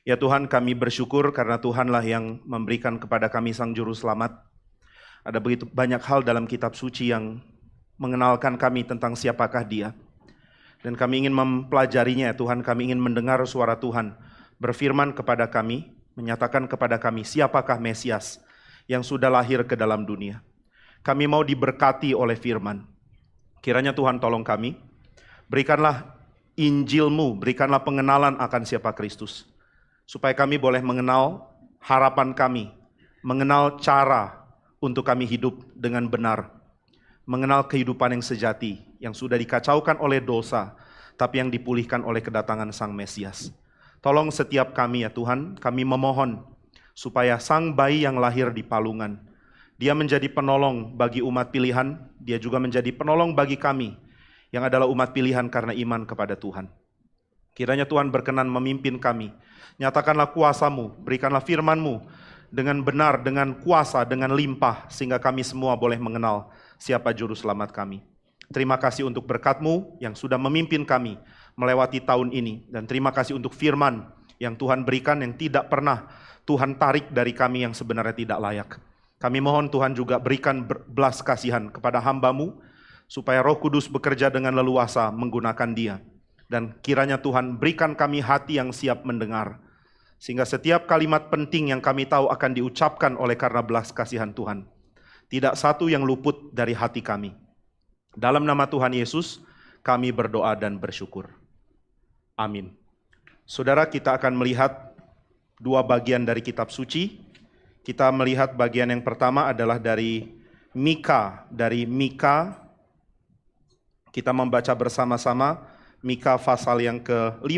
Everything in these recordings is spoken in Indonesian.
Ya Tuhan, kami bersyukur karena Tuhanlah yang memberikan kepada kami Sang Juru Selamat. Ada begitu banyak hal dalam kitab suci yang mengenalkan kami tentang siapakah Dia. Dan kami ingin mempelajarinya ya Tuhan, kami ingin mendengar suara Tuhan berfirman kepada kami, menyatakan kepada kami siapakah Mesias yang sudah lahir ke dalam dunia. Kami mau diberkati oleh firman. Kiranya Tuhan tolong kami, berikanlah Injil-Mu, berikanlah pengenalan akan siapa Kristus. Supaya kami boleh mengenal harapan kami, mengenal cara untuk kami hidup dengan benar. Mengenal kehidupan yang sejati, yang sudah dikacaukan oleh dosa, tapi yang dipulihkan oleh kedatangan Sang Mesias. Tolong setiap kami ya Tuhan, kami memohon supaya Sang bayi yang lahir di palungan, Dia menjadi penolong bagi umat pilihan, Dia juga menjadi penolong bagi kami, yang adalah umat pilihan karena iman kepada Tuhan. Kiranya Tuhan berkenan memimpin kami. Nyatakanlah kuasa-Mu, berikanlah firman-Mu dengan benar, dengan kuasa, dengan limpah, sehingga kami semua boleh mengenal siapa Juru Selamat kami. Terima kasih untuk berkat-Mu yang sudah memimpin kami melewati tahun ini. Dan terima kasih untuk firman yang Tuhan berikan yang tidak pernah Tuhan tarik dari kami yang sebenarnya tidak layak. Kami mohon Tuhan juga berikan belas kasihan kepada hamba-Mu, supaya Roh Kudus bekerja dengan leluasa menggunakan Dia. Dan kiranya Tuhan berikan kami hati yang siap mendengar, sehingga setiap kalimat penting yang kami tahu akan diucapkan oleh karena belas kasihan Tuhan, tidak satu yang luput dari hati kami. Dalam nama Tuhan Yesus, kami berdoa dan bersyukur. Amin. Saudara, kita akan melihat dua bagian dari kitab suci. Kita melihat bagian yang pertama adalah dari Mika. Dari Mika, kita membaca bersama-sama Mika pasal yang ke-5.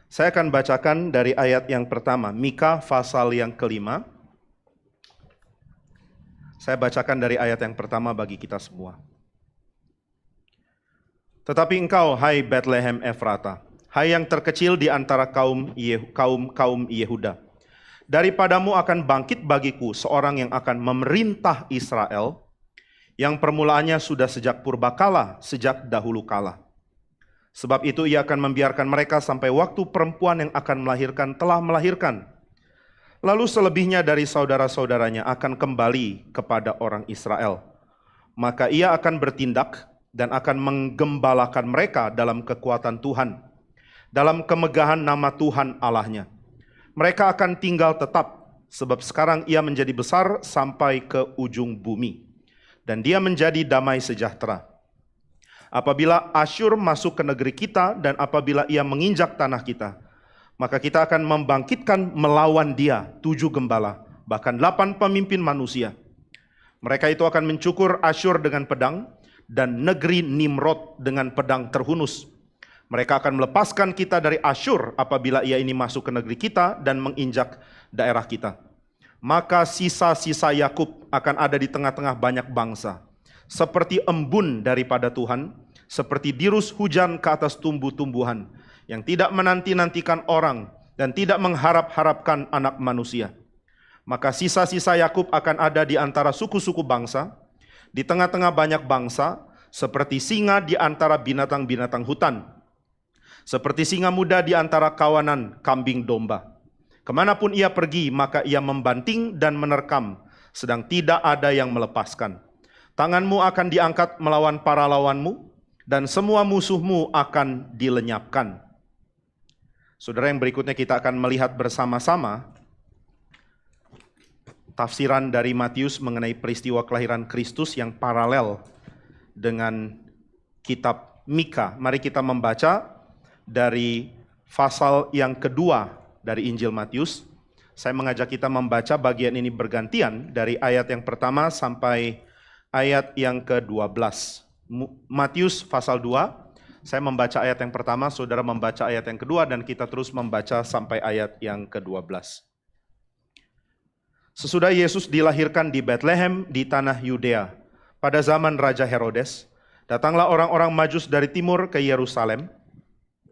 Saya akan bacakan dari ayat yang pertama, Mika pasal yang ke-5. Saya bacakan dari ayat yang pertama bagi kita semua. Tetapi engkau, hai Bethlehem Efrata, hai yang terkecil di antara kaum Yehuda, daripadamu akan bangkit bagiku seorang yang akan memerintah Israel, yang permulaannya sudah sejak purbakala, sejak dahulu kala. Sebab itu ia akan membiarkan mereka sampai waktu perempuan yang akan melahirkan telah melahirkan. Lalu selebihnya dari saudara-saudaranya akan kembali kepada orang Israel. Maka ia akan bertindak dan akan menggembalakan mereka dalam kekuatan Tuhan, dalam kemegahan nama Tuhan Allahnya. Mereka akan tinggal tetap, sebab sekarang ia menjadi besar sampai ke ujung bumi, dan dia menjadi damai sejahtera. Apabila Asyur masuk ke negeri kita, dan apabila ia menginjak tanah kita, maka kita akan membangkitkan melawan dia 7 gembala, bahkan 8 pemimpin manusia. Mereka itu akan mencukur Asyur dengan pedang, dan negeri Nimrod dengan pedang terhunus. Mereka akan melepaskan kita dari Asyur apabila ia ini masuk ke negeri kita dan menginjak daerah kita. Maka sisa-sisa Yakub akan ada di tengah-tengah banyak bangsa, seperti embun daripada Tuhan, seperti dirus hujan ke atas tumbuh-tumbuhan, yang tidak menanti-nantikan orang dan tidak mengharap-harapkan anak manusia. Maka sisa-sisa Yakub akan ada di antara suku-suku bangsa, di tengah-tengah banyak bangsa, seperti singa di antara binatang-binatang hutan, seperti singa muda di antara kawanan kambing domba. Kemanapun ia pergi, maka ia membanting dan menerkam, sedang tidak ada yang melepaskan. Tanganmu akan diangkat melawan para lawanmu, dan semua musuhmu akan dilenyapkan. Saudara, yang berikutnya kita akan melihat bersama-sama tafsiran dari Matius mengenai peristiwa kelahiran Kristus yang paralel dengan kitab Mika. Mari kita membaca dari pasal yang kedua dari Injil Matius. Saya mengajak kita membaca bagian ini bergantian dari ayat yang pertama sampai ayat yang ke-12. Matius pasal 2, saya membaca ayat yang pertama, saudara membaca ayat yang kedua, dan kita terus membaca sampai ayat yang ke-12. Sesudah Yesus dilahirkan di Bethlehem di tanah Yudea, pada zaman Raja Herodes, datanglah orang-orang Majus dari timur ke Yerusalem,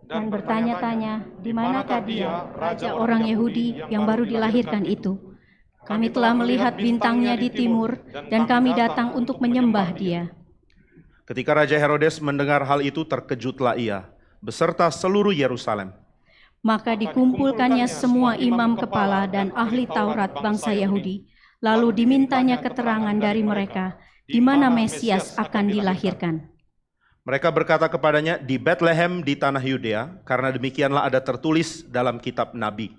dan bertanya-tanya, di manakah dia, Raja orang Yahudi yang baru dilahirkan itu? Kami telah melihat bintangnya di timur, dan kami datang untuk menyembah dia. Ketika Raja Herodes mendengar hal itu, terkejutlah ia, beserta seluruh Yerusalem. Maka dikumpulkannya semua imam kepala dan ahli Taurat bangsa Yahudi, lalu dimintanya keterangan dari mereka, di mana Mesias akan dilahirkan. Mereka berkata kepadanya, di Bethlehem di tanah Yudea, karena demikianlah ada tertulis dalam kitab Nabi.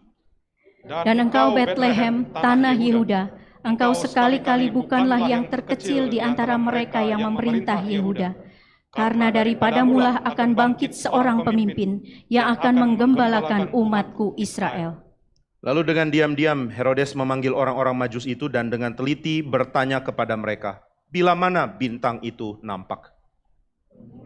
Dan engkau Bethlehem, tanah Yehuda, engkau sekali-kali bukanlah yang terkecil di antara mereka yang memerintah Yehuda. Karena daripadamulah akan bangkit seorang pemimpin yang akan menggembalakan umatku Israel. Lalu dengan diam-diam Herodes memanggil orang-orang Majus itu dan dengan teliti bertanya kepada mereka, bila mana bintang itu nampak?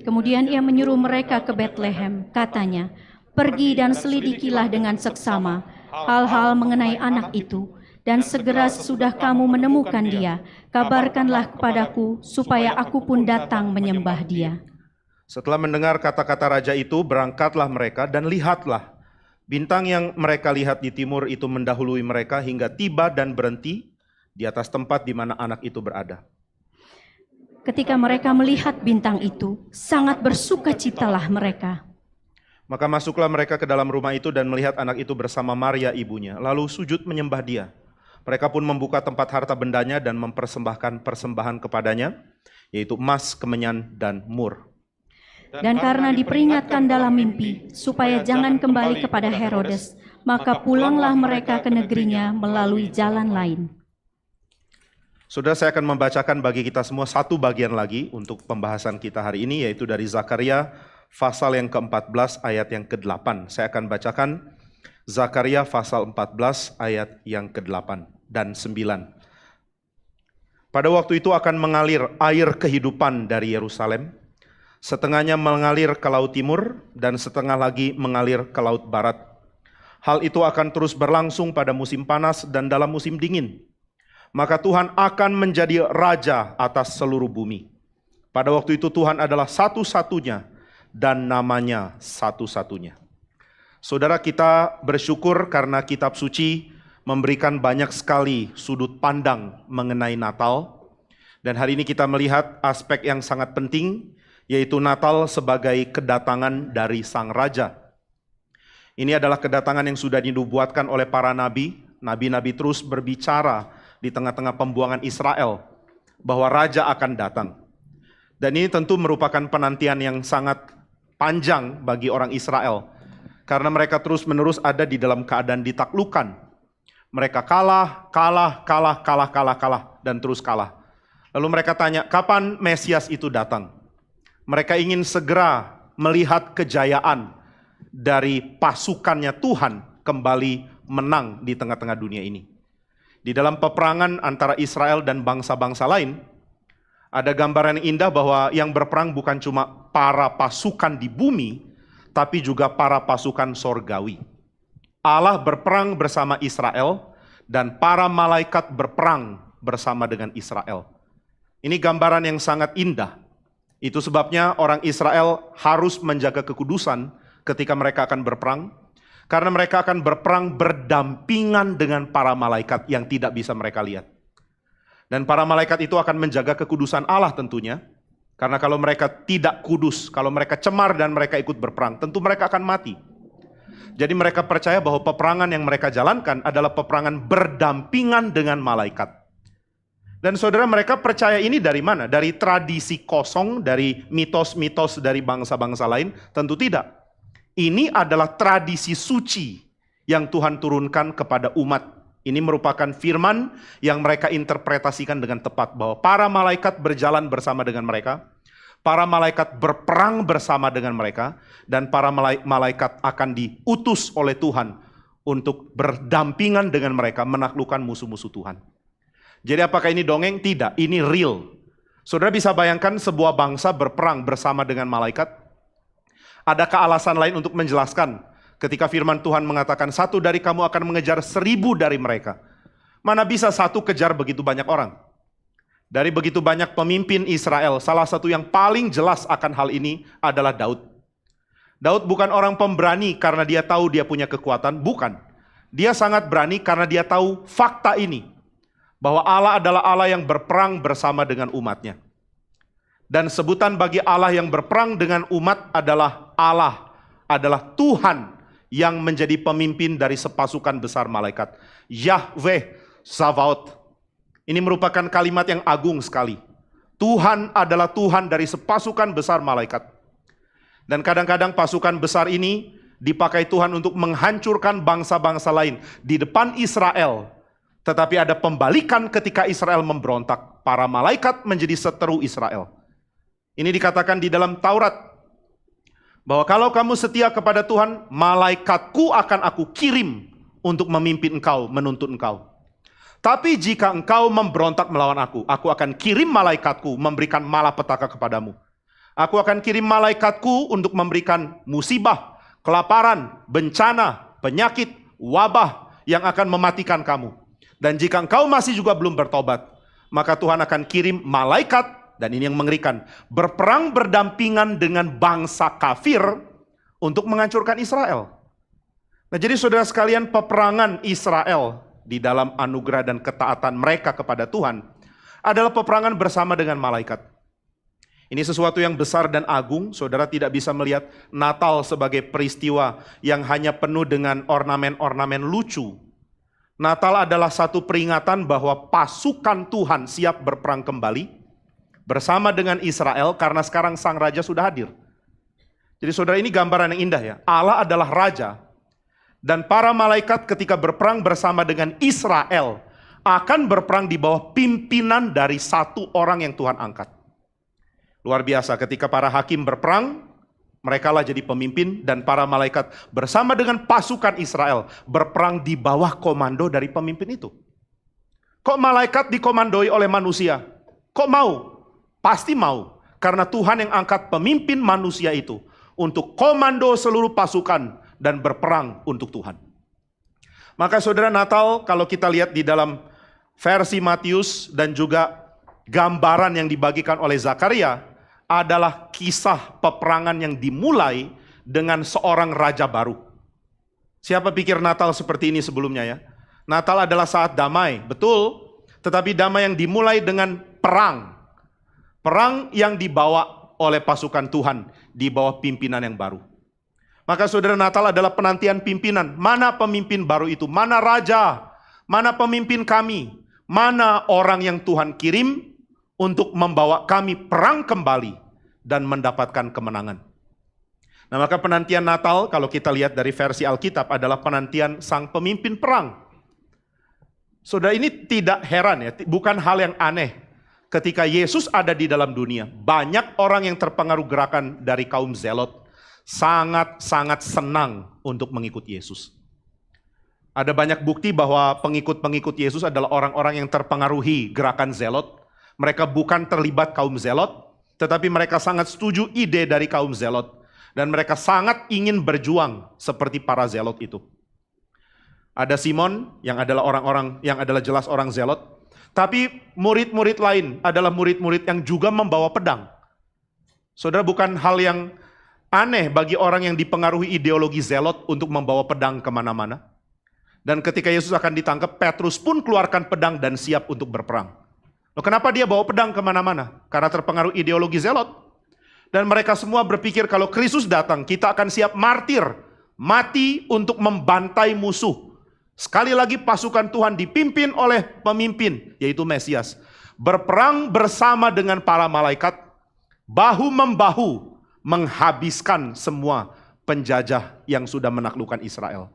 Kemudian ia menyuruh mereka ke Bethlehem, katanya, pergi dan selidikilah dengan seksama hal-hal mengenai anak itu, dan segera sesudah kamu menemukan dia, kabarkanlah kepadaku supaya aku pun datang menyembah dia. Setelah mendengar kata-kata raja itu, berangkatlah mereka dan lihatlah, bintang yang mereka lihat di timur itu mendahului mereka hingga tiba dan berhenti di atas tempat di mana anak itu berada. Ketika mereka melihat bintang itu, sangat bersukacitalah mereka. Maka masuklah mereka ke dalam rumah itu dan melihat anak itu bersama Maria ibunya, lalu sujud menyembah dia. Mereka pun membuka tempat harta bendanya dan mempersembahkan persembahan kepadanya, yaitu emas, kemenyan, dan mur. Dan karena diperingatkan dalam mimpi, supaya jangan kembali kepada Herodes, maka pulanglah mereka ke negerinya melalui jalan lain. Saudara, saya akan membacakan bagi kita semua satu bagian lagi untuk pembahasan kita hari ini, yaitu dari Zakaria pasal yang ke-14 ayat yang ke-8. Saya akan bacakan Zakaria pasal 14 ayat yang ke-8 dan 9. Pada waktu itu akan mengalir air kehidupan dari Yerusalem, setengahnya mengalir ke laut timur dan setengah lagi mengalir ke laut barat. Hal itu akan terus berlangsung pada musim panas dan dalam musim dingin. Maka Tuhan akan menjadi raja atas seluruh bumi. Pada waktu itu Tuhan adalah satu-satunya dan namanya satu-satunya. Saudara, kita bersyukur karena kitab suci memberikan banyak sekali sudut pandang mengenai Natal. Dan hari ini kita melihat aspek yang sangat penting, yaitu Natal sebagai kedatangan dari Sang Raja. Ini adalah kedatangan yang sudah dinubuatkan oleh para nabi. Nabi-nabi terus berbicara di tengah-tengah pembuangan Israel bahwa Raja akan datang. Dan ini tentu merupakan penantian yang sangat panjang bagi orang Israel, karena mereka terus-menerus ada di dalam keadaan ditaklukkan. Mereka kalah, dan terus kalah. Lalu mereka tanya, kapan Mesias itu datang? Mereka ingin segera melihat kejayaan dari pasukannya Tuhan kembali menang di tengah-tengah dunia ini. Di dalam peperangan antara Israel dan bangsa-bangsa lain, ada gambaran yang indah bahwa yang berperang bukan cuma para pasukan di bumi, tapi juga para pasukan sorgawi. Allah berperang bersama Israel, dan para malaikat berperang bersama dengan Israel. Ini gambaran yang sangat indah. Itu sebabnya orang Israel harus menjaga kekudusan ketika mereka akan berperang, karena mereka akan berperang berdampingan dengan para malaikat yang tidak bisa mereka lihat. Dan para malaikat itu akan menjaga kekudusan Allah tentunya, karena kalau mereka tidak kudus, kalau mereka cemar dan mereka ikut berperang, tentu mereka akan mati. Jadi mereka percaya bahwa peperangan yang mereka jalankan adalah peperangan berdampingan dengan malaikat. Dan saudara, mereka percaya ini dari mana? Dari tradisi kosong, dari mitos-mitos dari bangsa-bangsa lain? Tentu tidak. Ini adalah tradisi suci yang Tuhan turunkan kepada umat. Ini merupakan firman yang mereka interpretasikan dengan tepat, bahwa para malaikat berjalan bersama dengan mereka, para malaikat berperang bersama dengan mereka, dan para malaikat akan diutus oleh Tuhan untuk berdampingan dengan mereka menaklukkan musuh-musuh Tuhan. Jadi apakah ini dongeng? Tidak, ini real. Saudara bisa bayangkan sebuah bangsa berperang bersama dengan malaikat? Adakah alasan lain untuk menjelaskan ketika firman Tuhan mengatakan satu dari kamu akan mengejar 1000 dari mereka? Mana bisa satu kejar begitu banyak orang? Dari begitu banyak pemimpin Israel, salah satu yang paling jelas akan hal ini adalah Daud. Daud bukan orang pemberani karena dia tahu dia punya kekuatan, bukan. Dia sangat berani karena dia tahu fakta ini, bahwa Allah adalah Allah yang berperang bersama dengan umatnya. Dan sebutan bagi Allah yang berperang dengan umat adalah adalah Tuhan yang menjadi pemimpin dari sepasukan besar malaikat. Yahweh Sabaoth. Ini merupakan kalimat yang agung sekali. Tuhan adalah Tuhan dari sepasukan besar malaikat. Dan kadang-kadang pasukan besar ini dipakai Tuhan untuk menghancurkan bangsa-bangsa lain di depan Israel. Tetapi ada pembalikan ketika Israel memberontak. Para malaikat menjadi seteru Israel. Ini dikatakan di dalam Taurat, bahwa kalau kamu setia kepada Tuhan, malaikatku akan aku kirim untuk memimpin engkau, menuntun engkau. Tapi jika engkau memberontak melawan aku akan kirim malaikatku memberikan malapetaka kepadamu. Aku akan kirim malaikatku untuk memberikan musibah, kelaparan, bencana, penyakit, wabah yang akan mematikan kamu. Dan jika engkau masih juga belum bertobat, maka Tuhan akan kirim malaikat. Dan ini yang mengerikan, berperang berdampingan dengan bangsa kafir untuk menghancurkan Israel. Nah, jadi saudara sekalian, peperangan Israel di dalam anugerah dan ketaatan mereka kepada Tuhan adalah peperangan bersama dengan malaikat. Ini sesuatu yang besar dan agung. Saudara tidak bisa melihat Natal sebagai peristiwa yang hanya penuh dengan ornamen-ornamen lucu. Natal adalah satu peringatan bahwa pasukan Tuhan siap berperang kembali bersama dengan Israel, karena sekarang sang raja sudah hadir. Jadi saudara, ini gambaran yang indah ya. Allah adalah raja, dan para malaikat ketika berperang bersama dengan Israel akan berperang di bawah pimpinan dari satu orang yang Tuhan angkat. Luar biasa, ketika para hakim berperang, mereka lah jadi pemimpin, dan para malaikat bersama dengan pasukan Israel berperang di bawah komando dari pemimpin itu. Kok malaikat dikomandoi oleh manusia? Kok mau? Pasti mau, karena Tuhan yang angkat pemimpin manusia itu untuk komando seluruh pasukan dan berperang untuk Tuhan. Maka saudara, Natal kalau kita lihat di dalam versi Matius dan juga gambaran yang dibagikan oleh Zakaria adalah kisah peperangan yang dimulai dengan seorang raja baru. Siapa pikir Natal seperti ini sebelumnya ya? Natal adalah saat damai, betul, tetapi damai yang dimulai dengan perang. Perang yang dibawa oleh pasukan Tuhan di bawah pimpinan yang baru. Maka saudara, Natal adalah penantian pimpinan. Mana pemimpin baru itu? Mana raja? Mana pemimpin kami? Mana orang yang Tuhan kirim untuk membawa kami perang kembali dan mendapatkan kemenangan? Nah, maka penantian Natal kalau kita lihat dari versi Alkitab adalah penantian sang pemimpin perang. Saudara, ini tidak heran ya, bukan hal yang aneh. Ketika Yesus ada di dalam dunia, banyak orang yang terpengaruh gerakan dari kaum Zelot sangat-sangat senang untuk mengikut Yesus. Ada banyak bukti bahwa pengikut-pengikut Yesus adalah orang-orang yang terpengaruhi gerakan Zelot. Mereka bukan terlibat kaum Zelot, tetapi mereka sangat setuju ide dari kaum Zelot. Dan mereka sangat ingin berjuang seperti para Zelot itu. Ada Simon yang adalah jelas orang Zelot. Tapi murid-murid lain adalah murid-murid yang juga membawa pedang. Saudara, bukan hal yang aneh bagi orang yang dipengaruhi ideologi Zelot untuk membawa pedang kemana-mana. Dan ketika Yesus akan ditangkap, Petrus pun keluarkan pedang dan siap untuk berperang. Loh, kenapa dia bawa pedang kemana-mana? Karena terpengaruh ideologi Zelot. Dan mereka semua berpikir kalau Kristus datang, kita akan siap martir, mati untuk membantai musuh. Sekali lagi pasukan Tuhan dipimpin oleh pemimpin, yaitu Mesias. Berperang bersama dengan para malaikat, bahu-membahu menghabiskan semua penjajah yang sudah menaklukkan Israel.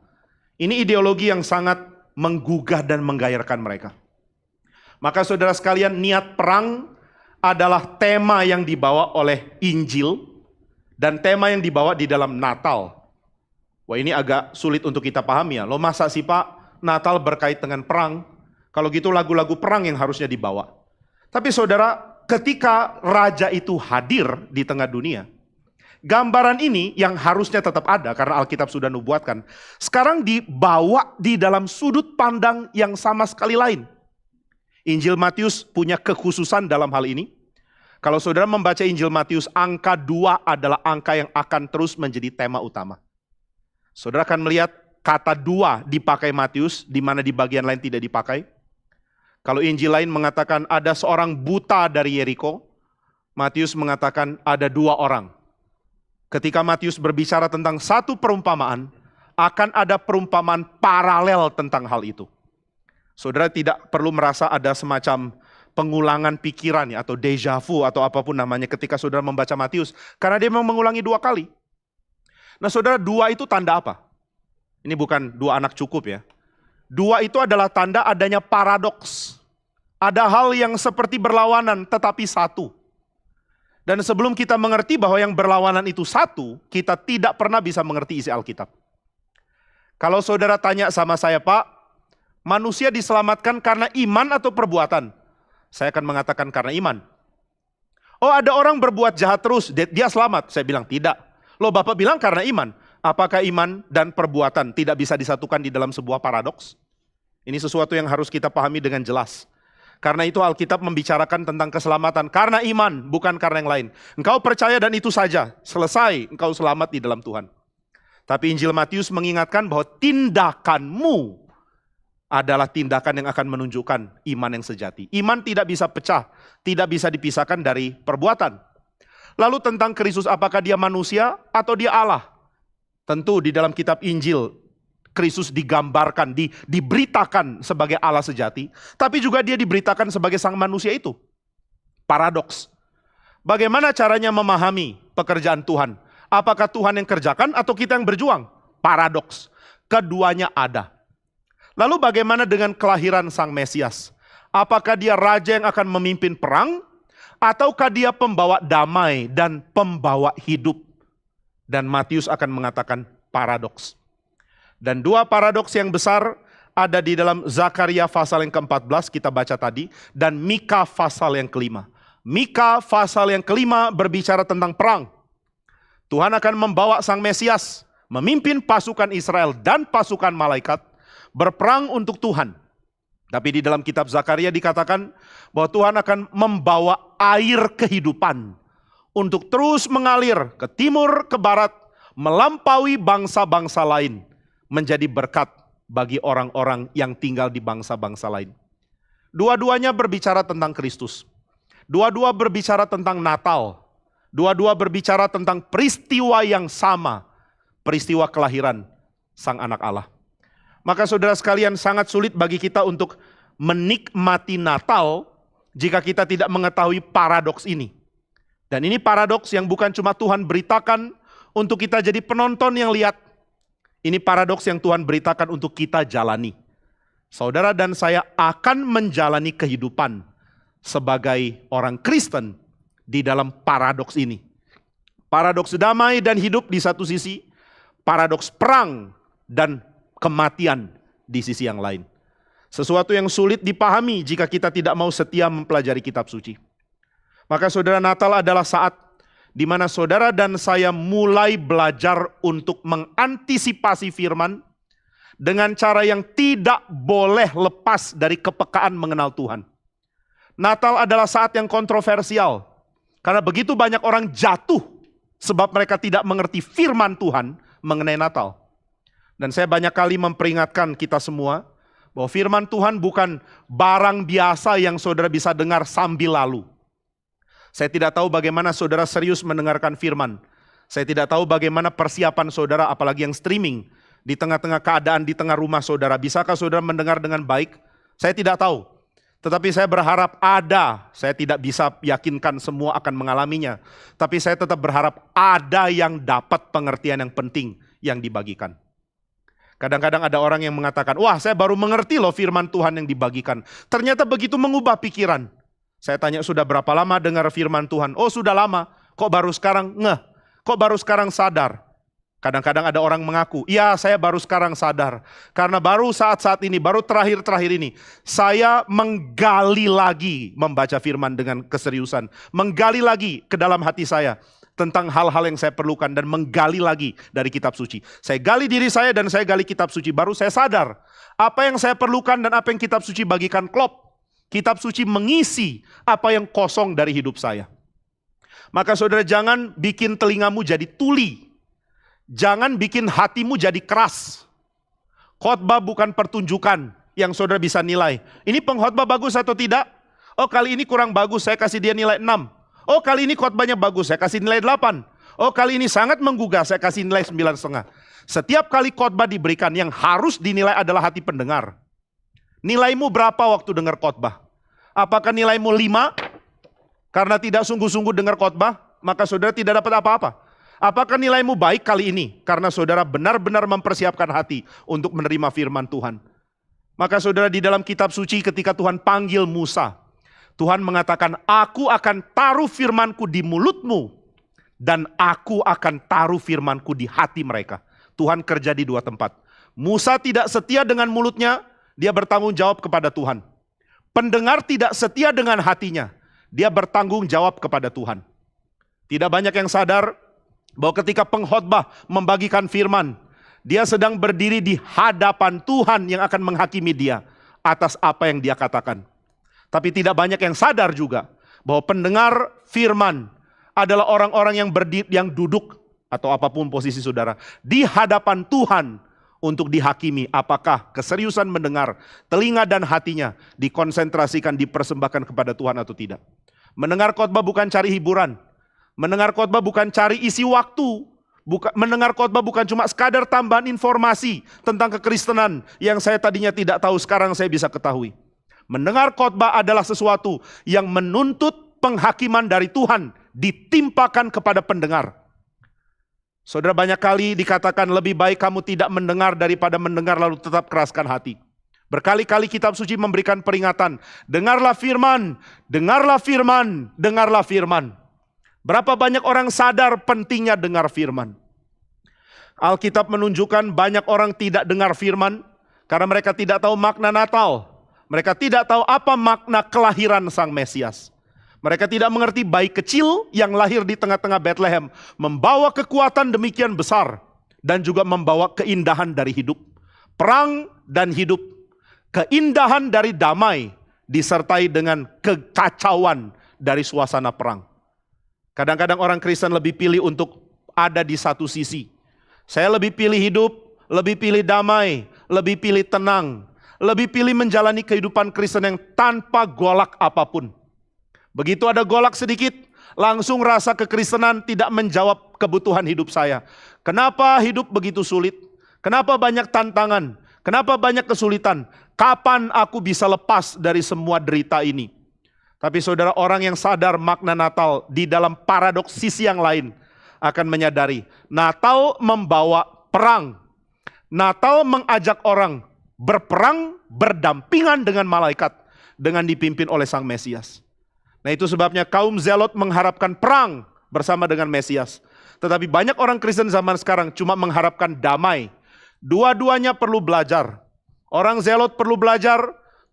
Ini ideologi yang sangat menggugah dan menggairahkan mereka. Maka saudara sekalian, niat perang adalah tema yang dibawa oleh Injil dan tema yang dibawa di dalam Natal. Wah, ini agak sulit untuk kita pahami ya. Loh, masa sih Pak Natal berkait dengan perang? Kalau gitu lagu-lagu perang yang harusnya dibawa. Tapi saudara, ketika raja itu hadir di tengah dunia, gambaran ini yang harusnya tetap ada karena Alkitab sudah nubuatkan, sekarang dibawa di dalam sudut pandang yang sama sekali lain. Injil Matius punya kekhususan dalam hal ini. Kalau saudara membaca Injil Matius, angka 2 adalah angka yang akan terus menjadi tema utama. Saudara akan melihat kata 2 dipakai Matius, di mana di bagian lain tidak dipakai. Kalau Injil lain mengatakan ada seorang buta dari Yeriko, Matius mengatakan ada 2 orang. Ketika Matius berbicara tentang satu perumpamaan, akan ada perumpamaan paralel tentang hal itu. Saudara tidak perlu merasa ada semacam pengulangan pikiran ya, atau deja vu atau apapun namanya ketika saudara membaca Matius. Karena dia memang mengulangi 2 kali. Nah saudara, 2 itu tanda apa? Ini bukan 2 anak cukup ya. 2 itu adalah tanda adanya paradoks. Ada hal yang seperti berlawanan tetapi satu. Dan sebelum kita mengerti bahwa yang berlawanan itu satu, kita tidak pernah bisa mengerti isi Alkitab. Kalau saudara tanya sama saya, Pak, manusia diselamatkan karena iman atau perbuatan? Saya akan mengatakan karena iman. Oh, ada orang berbuat jahat terus, dia selamat. Saya bilang tidak. Loh, Bapak bilang karena iman. Apakah iman dan perbuatan tidak bisa disatukan di dalam sebuah paradoks? Ini sesuatu yang harus kita pahami dengan jelas. Karena itu Alkitab membicarakan tentang keselamatan karena iman, bukan karena yang lain. Engkau percaya dan itu saja, selesai, engkau selamat di dalam Tuhan. Tapi Injil Matius mengingatkan bahwa tindakanmu adalah tindakan yang akan menunjukkan iman yang sejati. Iman tidak bisa pecah, tidak bisa dipisahkan dari perbuatan. Lalu tentang Kristus, apakah dia manusia atau dia Allah? Tentu di dalam kitab Injil, Kristus digambarkan, diberitakan sebagai Allah sejati, tapi juga dia diberitakan sebagai sang manusia itu. Paradoks. Bagaimana caranya memahami pekerjaan Tuhan? Apakah Tuhan yang kerjakan atau kita yang berjuang? Paradoks. Keduanya ada. Lalu bagaimana dengan kelahiran sang Mesias? Apakah dia raja yang akan memimpin perang? Ataukah dia pembawa damai dan pembawa hidup? Dan Matius akan mengatakan paradoks. Dan 2 paradoks yang besar ada di dalam Zakaria pasal yang ke-14 kita baca tadi, dan Mika pasal yang ke-5. Mika pasal yang ke-5 berbicara tentang perang. Tuhan akan membawa sang Mesias, memimpin pasukan Israel dan pasukan malaikat, berperang untuk Tuhan. Tapi di dalam kitab Zakaria dikatakan bahwa Tuhan akan membawa air kehidupan untuk terus mengalir ke timur, ke barat, melampaui bangsa-bangsa lain, menjadi berkat bagi orang-orang yang tinggal di bangsa-bangsa lain. Dua-duanya berbicara tentang Kristus. Dua-dua berbicara tentang Natal. Dua-dua berbicara tentang peristiwa yang sama, peristiwa kelahiran sang anak Allah. Maka saudara sekalian, sangat sulit bagi kita untuk menikmati Natal jika kita tidak mengetahui paradoks ini. Dan ini paradoks yang bukan cuma Tuhan beritakan untuk kita jadi penonton yang lihat. Ini paradoks yang Tuhan beritakan untuk kita jalani. Saudara dan saya akan menjalani kehidupan sebagai orang Kristen di dalam paradoks ini. Paradoks damai dan hidup di satu sisi, paradoks perang dan kematian di sisi yang lain. Sesuatu yang sulit dipahami jika kita tidak mau setia mempelajari kitab suci. Maka saudara, Natal adalah saat di mana saudara dan saya mulai belajar untuk mengantisipasi firman dengan cara yang tidak boleh lepas dari kepekaan mengenal Tuhan. Natal adalah saat yang kontroversial, karena begitu banyak orang jatuh sebab mereka tidak mengerti firman Tuhan mengenai Natal. Dan saya banyak kali memperingatkan kita semua bahwa firman Tuhan bukan barang biasa yang saudara bisa dengar sambil lalu. Saya tidak tahu bagaimana saudara serius mendengarkan firman. Saya tidak tahu bagaimana persiapan saudara, apalagi yang streaming, di tengah-tengah keadaan, di tengah rumah saudara. Bisakah saudara mendengar dengan baik? Saya tidak tahu. Tetapi saya berharap ada, saya tidak bisa yakinkan semua akan mengalaminya. Tapi saya tetap berharap ada yang dapat pengertian yang penting yang dibagikan. Kadang-kadang ada orang yang mengatakan, wah saya baru mengerti loh firman Tuhan yang dibagikan. Ternyata begitu mengubah pikiran. Saya tanya, sudah berapa lama dengar firman Tuhan? Oh sudah lama, kok baru sekarang ngeh? Kok baru sekarang sadar? Kadang-kadang ada orang mengaku, iya saya baru sekarang sadar. Karena baru saat-saat ini, baru terakhir-terakhir ini, saya menggali lagi membaca firman dengan keseriusan. Menggali lagi ke dalam hati saya tentang hal-hal yang saya perlukan dan menggali lagi dari kitab suci. Saya gali diri saya dan saya gali kitab suci, baru saya sadar apa yang saya perlukan dan apa yang kitab suci bagikan klop. Kitab suci mengisi apa yang kosong dari hidup saya. Maka saudara, jangan bikin telingamu jadi tuli. Jangan bikin hatimu jadi keras. Khotbah bukan pertunjukan yang saudara bisa nilai. Ini pengkhotbah bagus atau tidak? Oh kali ini kurang bagus, saya kasih dia nilai 6. Oh kali ini khotbahnya bagus, saya kasih nilai 8. Oh kali ini sangat menggugah, saya kasih nilai 9,5. Setiap kali khotbah diberikan, yang harus dinilai adalah hati pendengar. Nilaimu berapa waktu dengar khotbah? Apakah nilaimu 5? Karena tidak sungguh-sungguh dengar khotbah, maka saudara tidak dapat apa-apa. Apakah nilaimu baik kali ini? Karena saudara benar-benar mempersiapkan hati untuk menerima firman Tuhan. Maka saudara, di dalam kitab suci ketika Tuhan panggil Musa, Tuhan mengatakan, aku akan taruh firmanku di mulutmu, dan aku akan taruh firmanku di hati mereka. Tuhan kerja di dua tempat. Musa tidak setia dengan mulutnya, dia bertanggung jawab kepada Tuhan. Pendengar tidak setia dengan hatinya, dia bertanggung jawab kepada Tuhan. Tidak banyak yang sadar bahwa ketika pengkhotbah membagikan firman, dia sedang berdiri di hadapan Tuhan yang akan menghakimi dia atas apa yang dia katakan. Tapi tidak banyak yang sadar juga bahwa pendengar firman adalah orang-orang yang duduk atau apapun posisi saudara di hadapan Tuhan untuk dihakimi apakah keseriusan mendengar, telinga dan hatinya dikonsentrasikan, dipersembahkan kepada Tuhan atau tidak. Mendengar khotbah bukan cari hiburan. Mendengar khotbah bukan cari isi waktu. Mendengar khotbah bukan cuma sekadar tambahan informasi tentang kekristenan yang saya tadinya tidak tahu, sekarang saya bisa ketahui. Mendengar khotbah adalah sesuatu yang menuntut penghakiman dari Tuhan ditimpakan kepada pendengar. Saudara, banyak kali dikatakan lebih baik kamu tidak mendengar daripada mendengar lalu tetap keraskan hati. Berkali-kali kitab suci memberikan peringatan, dengarlah firman, dengarlah firman, dengarlah firman. Berapa banyak orang sadar pentingnya dengar firman? Alkitab menunjukkan banyak orang tidak dengar firman karena mereka tidak tahu makna Natal. Mereka tidak tahu apa makna kelahiran Sang Mesias. Mereka tidak mengerti bayi kecil yang lahir di tengah-tengah Bethlehem membawa kekuatan demikian besar dan juga membawa keindahan dari hidup. Perang dan hidup. Keindahan dari damai disertai dengan kekacauan dari suasana perang. Kadang-kadang orang Kristen lebih pilih untuk ada di satu sisi. Saya lebih pilih hidup, lebih pilih damai, lebih pilih tenang, lebih pilih menjalani kehidupan Kristen yang tanpa golak apapun. Begitu ada golak sedikit, langsung rasa kekristenan tidak menjawab kebutuhan hidup saya. Kenapa hidup begitu sulit? Kenapa banyak tantangan? Kenapa banyak kesulitan? Kapan aku bisa lepas dari semua derita ini? Tapi saudara, orang yang sadar makna Natal di dalam paradoks sisi yang lain akan menyadari Natal membawa perang. Natal mengajak orang berperang berdampingan dengan malaikat dengan dipimpin oleh Sang Mesias. Nah, itu sebabnya kaum Zelot mengharapkan perang bersama dengan Mesias. Tetapi banyak orang Kristen zaman sekarang cuma mengharapkan damai. Dua-duanya perlu belajar. Orang Zelot perlu belajar,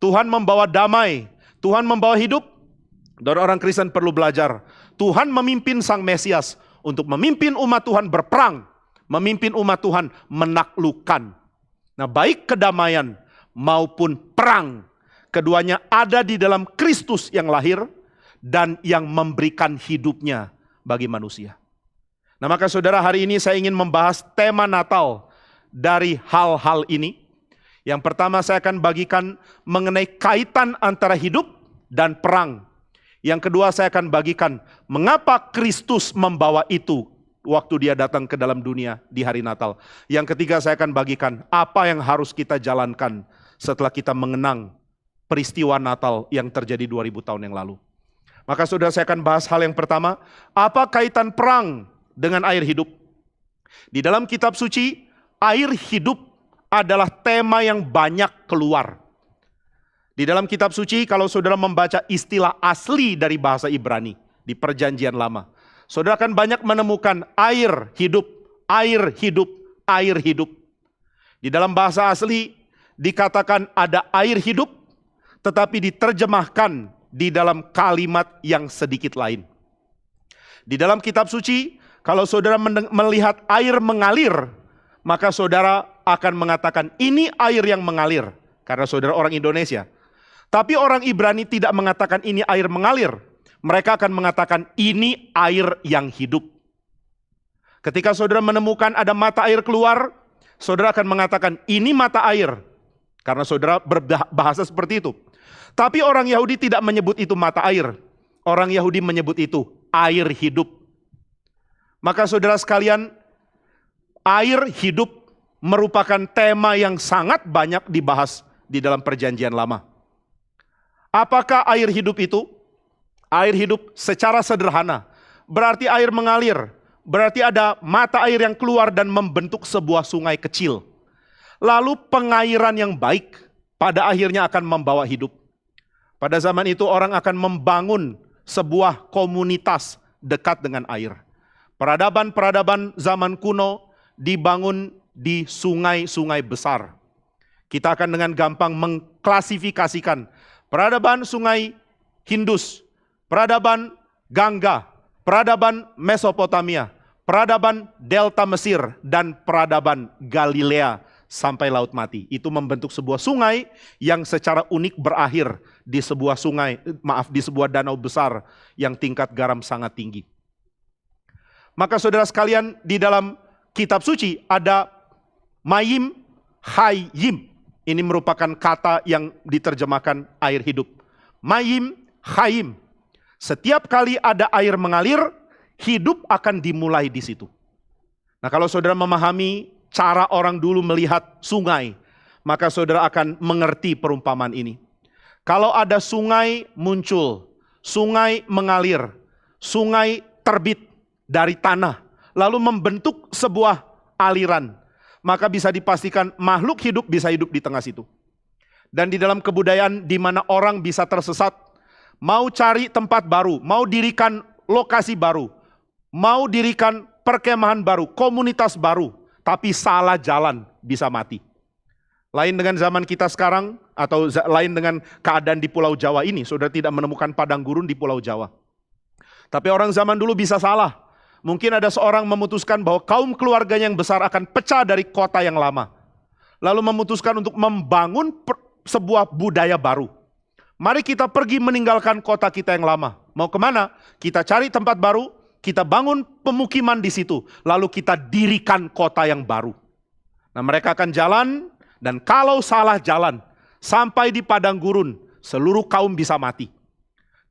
Tuhan membawa damai, Tuhan membawa hidup. Dan orang Kristen perlu belajar, Tuhan memimpin Sang Mesias untuk memimpin umat Tuhan berperang, memimpin umat Tuhan menaklukkan. Nah, baik kedamaian maupun perang, keduanya ada di dalam Kristus yang lahir dan yang memberikan hidupnya bagi manusia. Nah, maka saudara, hari ini saya ingin membahas tema Natal dari hal-hal ini. Yang pertama saya akan bagikan mengenai kaitan antara hidup dan perang. Yang kedua saya akan bagikan mengapa Kristus membawa itu waktu dia datang ke dalam dunia di hari Natal. Yang ketiga saya akan bagikan apa yang harus kita jalankan setelah kita mengenang peristiwa Natal yang terjadi 2000 tahun yang lalu. Maka saudara, saya akan bahas hal yang pertama, apa kaitan perang dengan air hidup? Di dalam kitab suci, air hidup adalah tema yang banyak keluar. Di dalam kitab suci, kalau saudara membaca istilah asli dari bahasa Ibrani di Perjanjian Lama, saudara akan banyak menemukan air hidup, air hidup, air hidup. Di dalam bahasa asli dikatakan ada air hidup, tetapi diterjemahkan di dalam kalimat yang sedikit lain. Di dalam kitab suci, kalau saudara melihat air mengalir, maka saudara akan mengatakan ini air yang mengalir, karena saudara orang Indonesia. Tapi orang Ibrani tidak mengatakan ini air mengalir. Mereka akan mengatakan ini air yang hidup. Ketika saudara menemukan ada mata air keluar, saudara akan mengatakan ini mata air. Karena saudara berbahasa seperti itu. Tapi orang Yahudi tidak menyebut itu mata air. Orang Yahudi menyebut itu air hidup. Maka saudara sekalian, air hidup merupakan tema yang sangat banyak dibahas di dalam Perjanjian Lama. Apakah air hidup itu? Air hidup secara sederhana berarti air mengalir, berarti ada mata air yang keluar dan membentuk sebuah sungai kecil. Lalu pengairan yang baik pada akhirnya akan membawa hidup. Pada zaman itu orang akan membangun sebuah komunitas dekat dengan air. Peradaban-peradaban zaman kuno dibangun di sungai-sungai besar. Kita akan dengan gampang mengklasifikasikan peradaban sungai Indus, peradaban Gangga, peradaban Mesopotamia, peradaban Delta Mesir, dan peradaban Galilea sampai Laut Mati. Itu membentuk sebuah sungai yang secara unik berakhir di sebuah di sebuah danau besar yang tingkat garam sangat tinggi. Maka saudara sekalian, di dalam kitab suci ada Mayim Hayim. Ini merupakan kata yang diterjemahkan air hidup. Mayim Hayim. Setiap kali ada air mengalir, hidup akan dimulai di situ. Nah, kalau saudara memahami cara orang dulu melihat sungai, maka saudara akan mengerti perumpamaan ini. Kalau ada sungai muncul, sungai mengalir, sungai terbit dari tanah, lalu membentuk sebuah aliran, maka bisa dipastikan makhluk hidup bisa hidup di tengah situ. Dan di dalam kebudayaan di mana orang bisa tersesat, mau cari tempat baru, mau dirikan lokasi baru, mau dirikan perkemahan baru, komunitas baru, tapi salah jalan bisa mati. Lain dengan zaman kita sekarang, atau lain dengan keadaan di Pulau Jawa ini, saudara tidak menemukan padang gurun di Pulau Jawa. Tapi orang zaman dulu bisa salah. Mungkin ada seorang memutuskan bahwa kaum keluarganya yang besar akan pecah dari kota yang lama. Lalu memutuskan untuk membangun sebuah budaya baru. Mari kita pergi meninggalkan kota kita yang lama. Mau kemana? Kita cari tempat baru, kita bangun pemukiman di situ. Lalu kita dirikan kota yang baru. Nah, mereka akan jalan, dan kalau salah jalan, sampai di padang gurun, seluruh kaum bisa mati.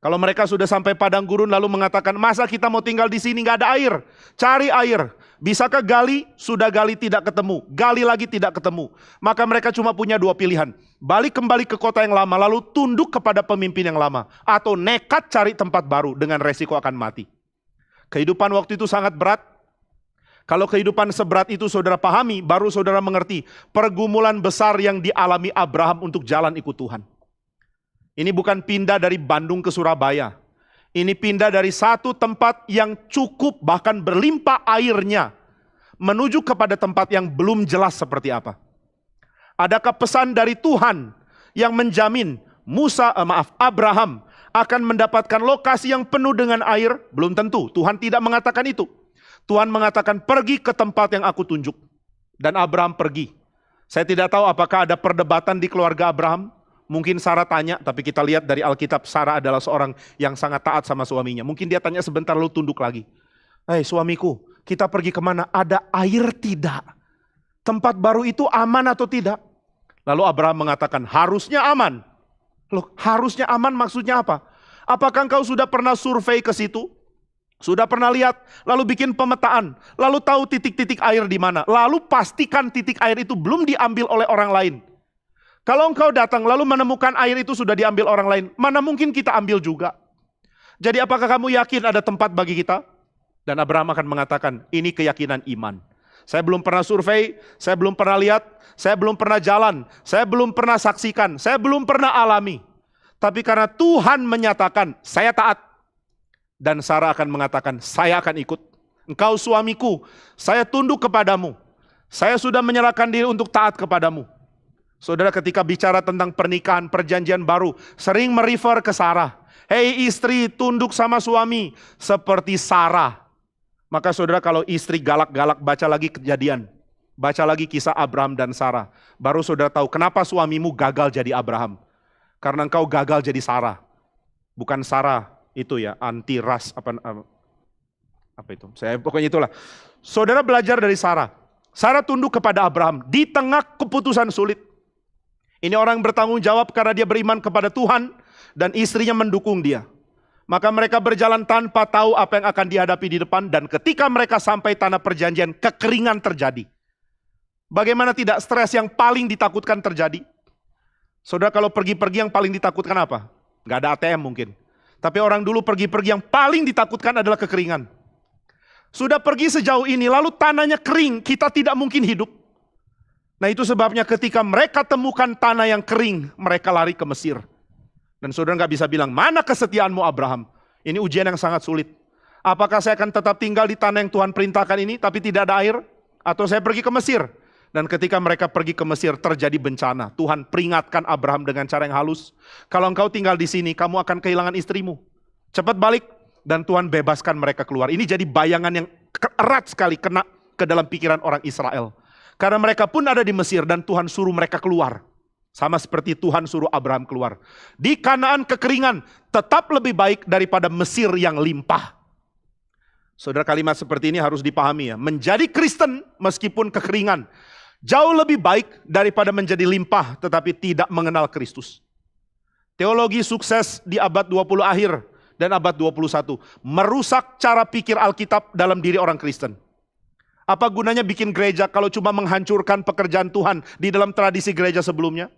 Kalau mereka sudah sampai padang gurun lalu mengatakan, masa kita mau tinggal di sini, nggak ada air, cari air. Bisakah gali? Sudah gali tidak ketemu, gali lagi tidak ketemu. Maka mereka cuma punya dua pilihan, balik kembali ke kota yang lama lalu tunduk kepada pemimpin yang lama, atau nekat cari tempat baru dengan resiko akan mati. Kehidupan waktu itu sangat berat. Kalau kehidupan seberat itu saudara pahami, baru saudara mengerti pergumulan besar yang dialami Abraham untuk jalan ikut Tuhan. Ini bukan pindah dari Bandung ke Surabaya. Ini pindah dari satu tempat yang cukup bahkan berlimpah airnya menuju kepada tempat yang belum jelas seperti apa. Adakah pesan dari Tuhan yang menjamin Abraham akan mendapatkan lokasi yang penuh dengan air? Belum tentu. Tuhan tidak mengatakan itu. Tuhan mengatakan pergi ke tempat yang aku tunjuk. Dan Abraham pergi. Saya tidak tahu apakah ada perdebatan di keluarga Abraham. Mungkin Sarah tanya, tapi kita lihat dari Alkitab, Sarah adalah seorang yang sangat taat sama suaminya. Mungkin dia tanya sebentar lalu tunduk lagi. Hei suamiku, kita pergi kemana? Ada air tidak? Tempat baru itu aman atau tidak? Lalu Abraham mengatakan, harusnya aman. Loh, harusnya aman maksudnya apa? Apakah engkau sudah pernah survei ke situ? Sudah pernah lihat? Lalu bikin pemetaan? Lalu tahu titik-titik air di mana? Lalu pastikan titik air itu belum diambil oleh orang lain. Kalau engkau datang lalu menemukan air itu sudah diambil orang lain, mana mungkin kita ambil juga? Jadi apakah kamu yakin ada tempat bagi kita? Dan Abraham akan mengatakan, ini keyakinan iman. Saya belum pernah survei, saya belum pernah lihat, saya belum pernah jalan, saya belum pernah saksikan, saya belum pernah alami. Tapi karena Tuhan menyatakan, saya taat. Dan Sarah akan mengatakan, saya akan ikut. Engkau suamiku, saya tunduk kepadamu. Saya sudah menyerahkan diri untuk taat kepadamu. Saudara, ketika bicara tentang pernikahan, perjanjian baru, sering merefer ke Sarah. Hei istri, tunduk sama suami seperti Sarah. Maka saudara, kalau istri galak-galak, baca lagi Kejadian. Baca lagi kisah Abraham dan Sarah. Baru saudara tahu kenapa suamimu gagal jadi Abraham. Karena engkau gagal jadi Sarah. Bukan Sarah itu ya, anti ras apa itu? Pokoknya itulah. Saudara belajar dari Sarah. Sarah tunduk kepada Abraham di tengah keputusan sulit. Ini orang bertanggung jawab karena dia beriman kepada Tuhan dan istrinya mendukung dia. Maka mereka berjalan tanpa tahu apa yang akan dihadapi di depan, dan ketika mereka sampai tanah perjanjian, kekeringan terjadi. Bagaimana tidak stres yang paling ditakutkan terjadi? Saudara, kalau pergi-pergi yang paling ditakutkan apa? Nggak ada ATM mungkin. Tapi orang dulu pergi-pergi yang paling ditakutkan adalah kekeringan. Sudah pergi sejauh ini, lalu tanahnya kering, kita tidak mungkin hidup. Nah itu sebabnya ketika mereka temukan tanah yang kering, mereka lari ke Mesir. Dan saudara nggak bisa bilang, mana kesetiaanmu Abraham? Ini ujian yang sangat sulit. Apakah saya akan tetap tinggal di tanah yang Tuhan perintahkan ini, tapi tidak ada air? Atau saya pergi ke Mesir? Dan ketika mereka pergi ke Mesir, terjadi bencana. Tuhan peringatkan Abraham dengan cara yang halus. Kalau engkau tinggal di sini, kamu akan kehilangan istrimu. Cepat balik, dan Tuhan bebaskan mereka keluar. Ini jadi bayangan yang erat sekali kena ke dalam pikiran orang Israel. Karena mereka pun ada di Mesir, dan Tuhan suruh mereka keluar. Sama seperti Tuhan suruh Abraham keluar. Di Kanaan kekeringan tetap lebih baik daripada Mesir yang limpah. Saudara, kalimat seperti ini harus dipahami ya. Menjadi Kristen meskipun kekeringan jauh lebih baik daripada menjadi limpah tetapi tidak mengenal Kristus. Teologi sukses di abad 20 akhir dan abad 21 merusak cara pikir Alkitab dalam diri orang Kristen. Apa gunanya bikin gereja kalau cuma menghancurkan pekerjaan Tuhan di dalam tradisi gereja sebelumnya?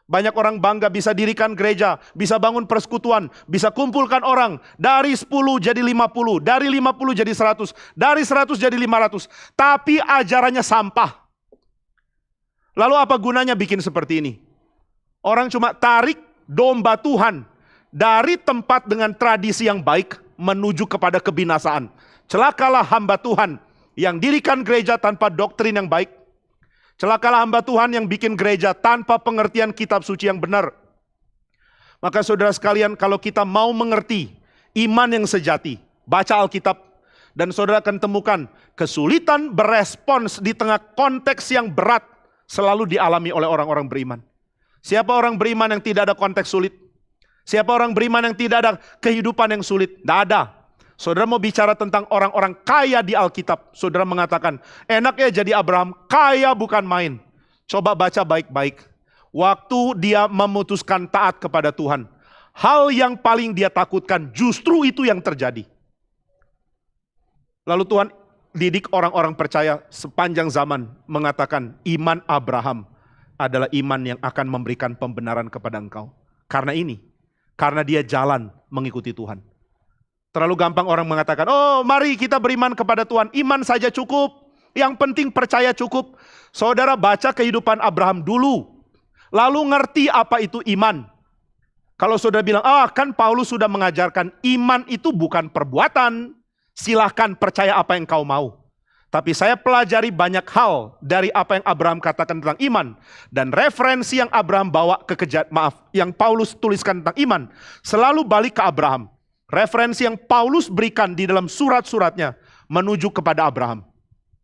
Banyak orang bangga bisa dirikan gereja, bisa bangun persekutuan, bisa kumpulkan orang. Dari 10 jadi 50, dari 50 jadi 100, dari 100 jadi 500. Tapi ajarannya sampah. Lalu apa gunanya bikin seperti ini? Orang cuma tarik domba Tuhan dari tempat dengan tradisi yang baik menuju kepada kebinasaan. Celakalah hamba Tuhan yang dirikan gereja tanpa doktrin yang baik. Celakalah hamba Tuhan yang bikin gereja tanpa pengertian kitab suci yang benar. Maka saudara sekalian, kalau kita mau mengerti iman yang sejati, baca Alkitab, dan saudara akan temukan kesulitan berespons di tengah konteks yang berat selalu dialami oleh orang-orang beriman. Siapa orang beriman yang tidak ada konteks sulit? Siapa orang beriman yang tidak ada kehidupan yang sulit? Tidak ada. Saudara mau bicara tentang orang-orang kaya di Alkitab. Saudara mengatakan, enak ya jadi Abraham, kaya bukan main. Coba baca baik-baik. Waktu dia memutuskan taat kepada Tuhan, hal yang paling dia takutkan justru itu yang terjadi. Lalu Tuhan didik orang-orang percaya sepanjang zaman mengatakan, iman Abraham adalah iman yang akan memberikan pembenaran kepada engkau. Karena ini, karena dia jalan mengikuti Tuhan. Terlalu gampang orang mengatakan, oh mari kita beriman kepada Tuhan, iman saja cukup, yang penting percaya cukup. Saudara baca kehidupan Abraham dulu, lalu ngerti apa itu iman. Kalau saudara bilang, kan Paulus sudah mengajarkan iman itu bukan perbuatan, silahkan percaya apa yang kau mau. Tapi saya pelajari banyak hal dari apa yang Abraham katakan tentang iman. Dan referensi yang Abraham bawa yang Paulus tuliskan tentang iman, selalu balik ke Abraham. Referensi yang Paulus berikan di dalam surat-suratnya menuju kepada Abraham.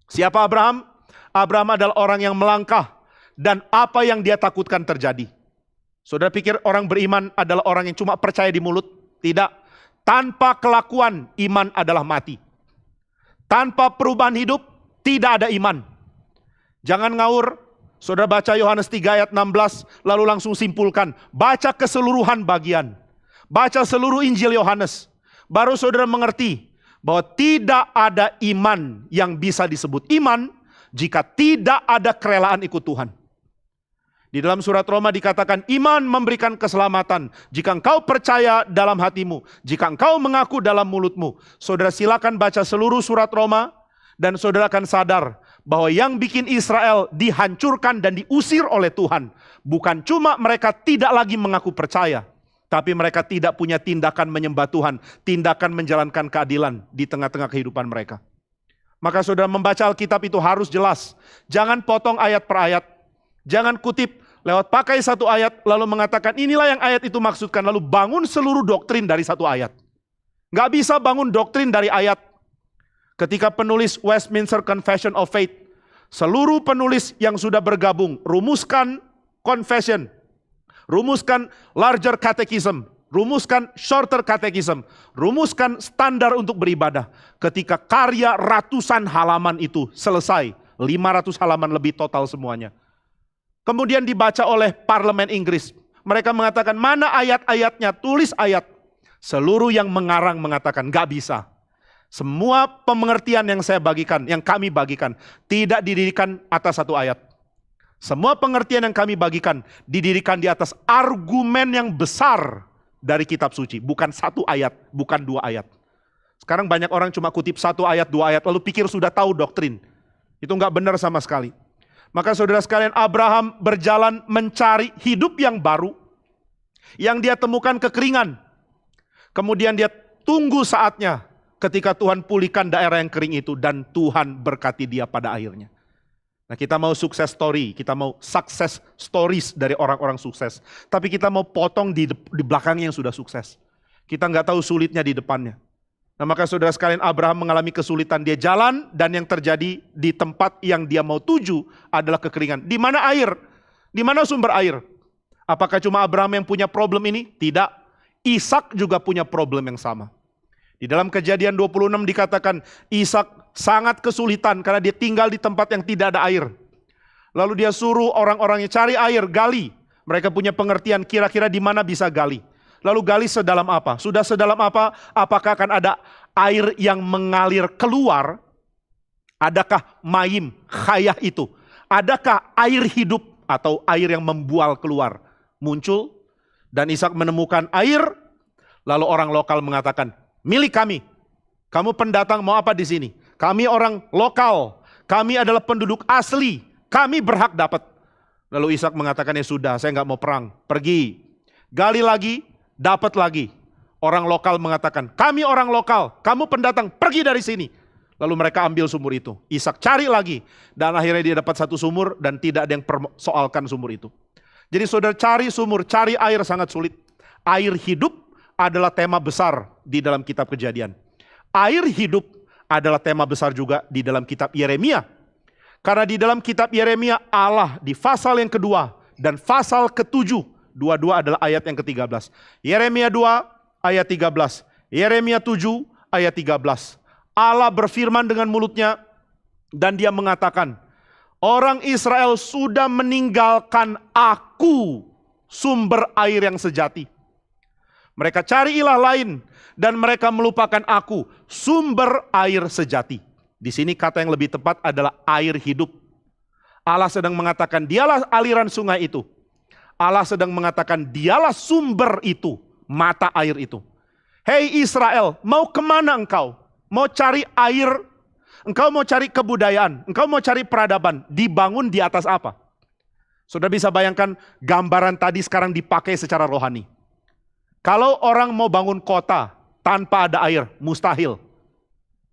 Siapa Abraham? Abraham adalah orang yang melangkah dan apa yang dia takutkan terjadi. Saudara pikir orang beriman adalah orang yang cuma percaya di mulut? Tidak. Tanpa kelakuan, iman adalah mati. Tanpa perubahan hidup, tidak ada iman. Jangan ngawur. Saudara baca Yohanes 3 ayat 16, lalu langsung simpulkan. Baca keseluruhan bagian. Baca seluruh Injil Yohanes. Baru saudara mengerti bahwa tidak ada iman yang bisa disebut iman jika tidak ada kerelaan ikut Tuhan. Di dalam surat Roma dikatakan iman memberikan keselamatan jika engkau percaya dalam hatimu, jika engkau mengaku dalam mulutmu. Saudara silakan baca seluruh surat Roma dan saudara akan sadar bahwa yang bikin Israel dihancurkan dan diusir oleh Tuhan bukan cuma mereka tidak lagi mengaku percaya, tapi mereka tidak punya tindakan menyembah Tuhan, tindakan menjalankan keadilan di tengah-tengah kehidupan mereka. Maka saudara membaca Alkitab itu harus jelas. Jangan potong ayat per ayat. Jangan kutip lewat pakai satu ayat, lalu mengatakan inilah yang ayat itu maksudkan, lalu bangun seluruh doktrin dari satu ayat. Nggak bisa bangun doktrin dari ayat. Ketika penulis Westminster Confession of Faith, seluruh penulis yang sudah bergabung, rumuskan confession, rumuskan larger catechism, rumuskan shorter catechism, rumuskan standar untuk beribadah. Ketika karya ratusan halaman itu selesai, 500 halaman lebih total semuanya. Kemudian dibaca oleh parlemen Inggris. Mereka mengatakan mana ayat-ayatnya, tulis ayat. Seluruh yang mengarang mengatakan gak bisa. Semua pengertian yang saya bagikan, yang kami bagikan, tidak didirikan atas satu ayat. Semua pengertian yang kami bagikan didirikan di atas argumen yang besar dari kitab suci. Bukan satu ayat, bukan dua ayat. Sekarang banyak orang cuma kutip satu ayat, dua ayat, lalu pikir sudah tahu doktrin. Itu nggak benar sama sekali. Maka saudara sekalian, Abraham berjalan mencari hidup yang baru, yang dia temukan kekeringan. Kemudian dia tunggu saatnya ketika Tuhan pulihkan daerah yang kering itu, dan Tuhan berkati dia pada akhirnya. Nah, kita mau sukses story, kita mau success stories dari orang-orang sukses. Tapi kita mau potong di belakangnya yang sudah sukses. Kita nggak tahu sulitnya di depannya. Nah, maka saudara sekalian, Abraham mengalami kesulitan. Dia jalan, dan yang terjadi di tempat yang dia mau tuju adalah kekeringan. Di mana air? Di mana sumber air? Apakah cuma Abraham yang punya problem ini? Tidak. Ishak juga punya problem yang sama. Di dalam Kejadian 26 dikatakan Ishak sangat kesulitan karena dia tinggal di tempat yang tidak ada air. Lalu dia suruh orang-orangnya cari air, gali. Mereka punya pengertian kira-kira di mana bisa gali. Lalu gali sedalam apa? Sudah sedalam apa? Apakah akan ada air yang mengalir keluar? Adakah mayim, khayah itu? Adakah air hidup atau air yang membual keluar? Muncul, dan Ishak menemukan air. Lalu orang lokal mengatakan, milik kami. Kamu pendatang mau apa di sini? Kami orang lokal. Kami adalah penduduk asli. Kami berhak dapat. Lalu Ishak mengatakan, ya sudah, saya nggak mau perang. Pergi. Gali lagi, dapat lagi. Orang lokal mengatakan, kami orang lokal. Kamu pendatang, pergi dari sini. Lalu mereka ambil sumur itu. Ishak cari lagi. Dan akhirnya dia dapat satu sumur dan tidak ada yang persoalkan sumur itu. Jadi saudara, cari sumur, cari air sangat sulit. Air hidup adalah tema besar di dalam kitab Kejadian. Air hidup adalah tema besar juga di dalam kitab Yeremia. Karena di dalam kitab Yeremia Allah di pasal yang kedua dan pasal ke-7, dua-dua adalah ayat yang ke-13. Yeremia 2 ayat 13, Yeremia 7 ayat 13. Allah berfirman dengan mulutnya dan dia mengatakan, orang Israel sudah meninggalkan aku, sumber air yang sejati. Mereka cari ilah lain dan mereka melupakan aku, sumber air sejati. Di sini kata yang lebih tepat adalah air hidup. Allah sedang mengatakan dialah aliran sungai itu. Allah sedang mengatakan dialah sumber itu, mata air itu. Hei Israel, mau kemana engkau? Mau cari air? Engkau mau cari kebudayaan? Engkau mau cari peradaban? Dibangun di atas apa? Sudah bisa bayangkan gambaran tadi sekarang dipakai secara rohani. Kalau orang mau bangun kota tanpa ada air, mustahil.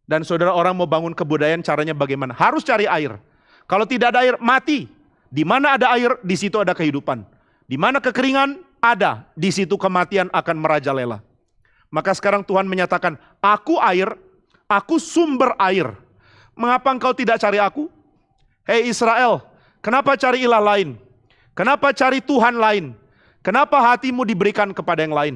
Dan saudara, orang mau bangun kebudayaan caranya bagaimana? Harus cari air. Kalau tidak ada air, mati. Di mana ada air, di situ ada kehidupan. Di mana kekeringan, ada. Di situ kematian akan merajalela. Maka sekarang Tuhan menyatakan, aku air, aku sumber air. Mengapa engkau tidak cari aku? Hei Israel, kenapa cari ilah lain? Kenapa cari Tuhan lain? Kenapa hatimu diberikan kepada yang lain?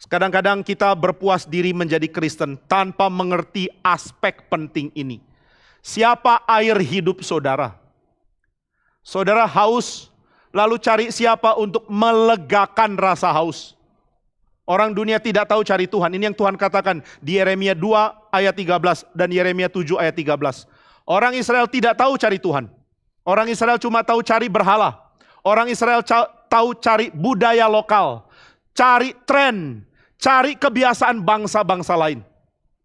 Kadang-kadang kita berpuas diri menjadi Kristen tanpa mengerti aspek penting ini. Siapa air hidup saudara? Saudara haus, lalu cari siapa untuk melegakan rasa haus? Orang dunia tidak tahu cari Tuhan. Ini yang Tuhan katakan di Yeremia 2 ayat 13 dan Yeremia 7 ayat 13. Orang Israel tidak tahu cari Tuhan. Orang Israel cuma tahu cari berhala. Orang Israel tahu cari budaya lokal, cari tren, cari kebiasaan bangsa-bangsa lain.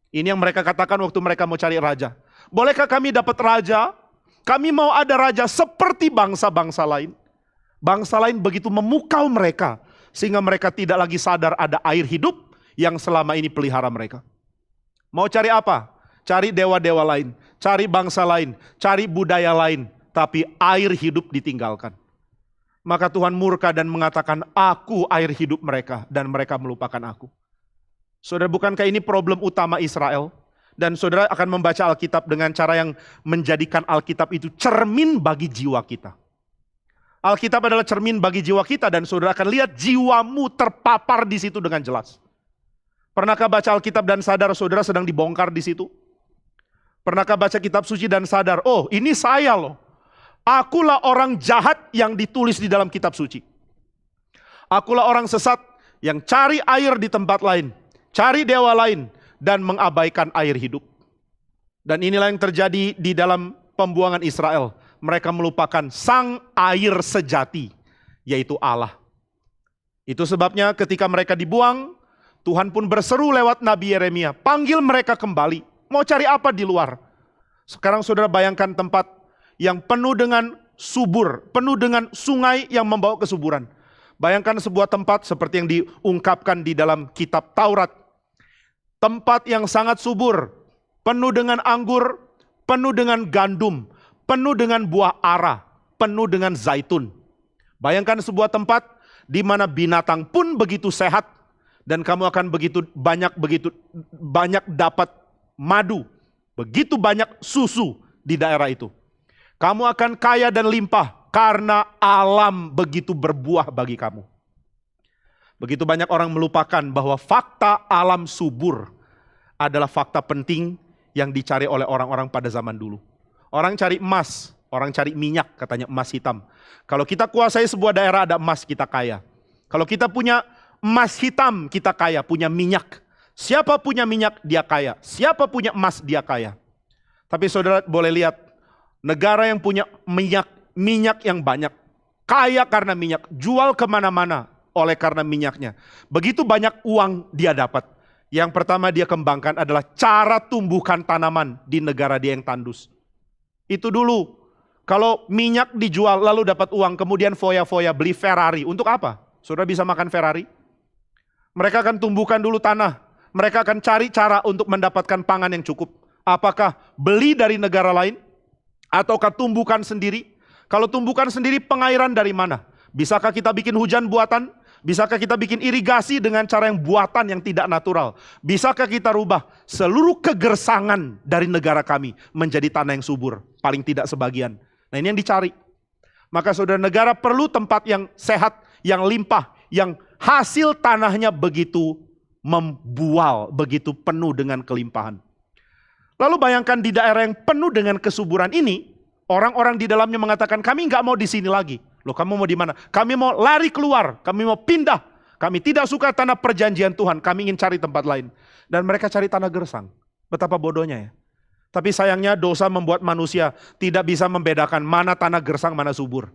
Ini yang mereka katakan waktu mereka mau cari raja. Bolehkah kami dapat raja? Kami mau ada raja seperti bangsa-bangsa lain. Bangsa lain begitu memukau mereka, sehingga mereka tidak lagi sadar ada air hidup yang selama ini pelihara mereka. Mau cari apa? Cari dewa-dewa lain, cari bangsa lain, cari budaya lain, tapi air hidup ditinggalkan. Maka Tuhan murka dan mengatakan, aku air hidup mereka, dan mereka melupakan aku. Saudara, bukankah ini problem utama Israel? Dan saudara akan membaca Alkitab dengan cara yang menjadikan Alkitab itu cermin bagi jiwa kita. Alkitab adalah cermin bagi jiwa kita, dan saudara akan lihat jiwamu terpapar di situ dengan jelas. Pernahkah baca Alkitab dan sadar saudara sedang dibongkar di situ? Pernahkah baca kitab suci dan sadar, oh ini saya loh. Akulah orang jahat yang ditulis di dalam kitab suci. Akulah orang sesat yang cari air di tempat lain, cari dewa lain, dan mengabaikan air hidup. Dan inilah yang terjadi di dalam pembuangan Israel. Mereka melupakan sang air sejati, yaitu Allah. Itu sebabnya ketika mereka dibuang, Tuhan pun berseru lewat Nabi Yeremia, panggil mereka kembali. Mau cari apa di luar? Sekarang saudara bayangkan tempat yang penuh dengan subur, penuh dengan sungai yang membawa kesuburan. Bayangkan sebuah tempat seperti yang diungkapkan di dalam kitab Taurat. Tempat yang sangat subur, penuh dengan anggur, penuh dengan gandum, penuh dengan buah ara, penuh dengan zaitun. Bayangkan sebuah tempat di mana binatang pun begitu sehat dan kamu akan begitu banyak dapat madu, begitu banyak susu di daerah itu. Kamu akan kaya dan limpah karena alam begitu berbuah bagi kamu. Begitu banyak orang melupakan bahwa fakta alam subur adalah fakta penting yang dicari oleh orang-orang pada zaman dulu. Orang cari emas, orang cari minyak, katanya emas hitam. Kalau kita kuasai sebuah daerah ada emas, kita kaya. Kalau kita punya emas hitam, kita kaya, punya minyak. Siapa punya minyak, dia kaya. Siapa punya emas, dia kaya. Tapi saudara boleh lihat, negara yang punya minyak yang banyak, kaya karena minyak, jual kemana-mana oleh karena minyaknya. Begitu banyak uang dia dapat. Yang pertama dia kembangkan adalah cara tumbuhkan tanaman di negara dia yang tandus. Itu dulu. Kalau minyak dijual lalu dapat uang, kemudian foya-foya beli Ferrari. Untuk apa? Saudara bisa makan Ferrari? Mereka akan tumbuhkan dulu tanah. Mereka akan cari cara untuk mendapatkan pangan yang cukup. Apakah beli dari negara lain? Ataukah tumbuhkan sendiri? Kalau tumbuhkan sendiri, pengairan dari mana? Bisakah kita bikin hujan buatan? Bisakah kita bikin irigasi dengan cara yang buatan yang tidak natural? Bisakah kita rubah seluruh kegersangan dari negara kami menjadi tanah yang subur? Paling tidak sebagian. Nah ini yang dicari. Maka saudara, negara perlu tempat yang sehat, yang limpah, yang hasil tanahnya begitu membual, begitu penuh dengan kelimpahan. Lalu bayangkan di daerah yang penuh dengan kesuburan ini, orang-orang di dalamnya mengatakan, kami nggak mau di sini lagi. Loh, kamu mau di mana? Kami mau lari keluar, kami mau pindah. Kami tidak suka tanah perjanjian Tuhan, kami ingin cari tempat lain. Dan mereka cari tanah gersang. Betapa bodohnya ya. Tapi sayangnya dosa membuat manusia tidak bisa membedakan mana tanah gersang, mana subur.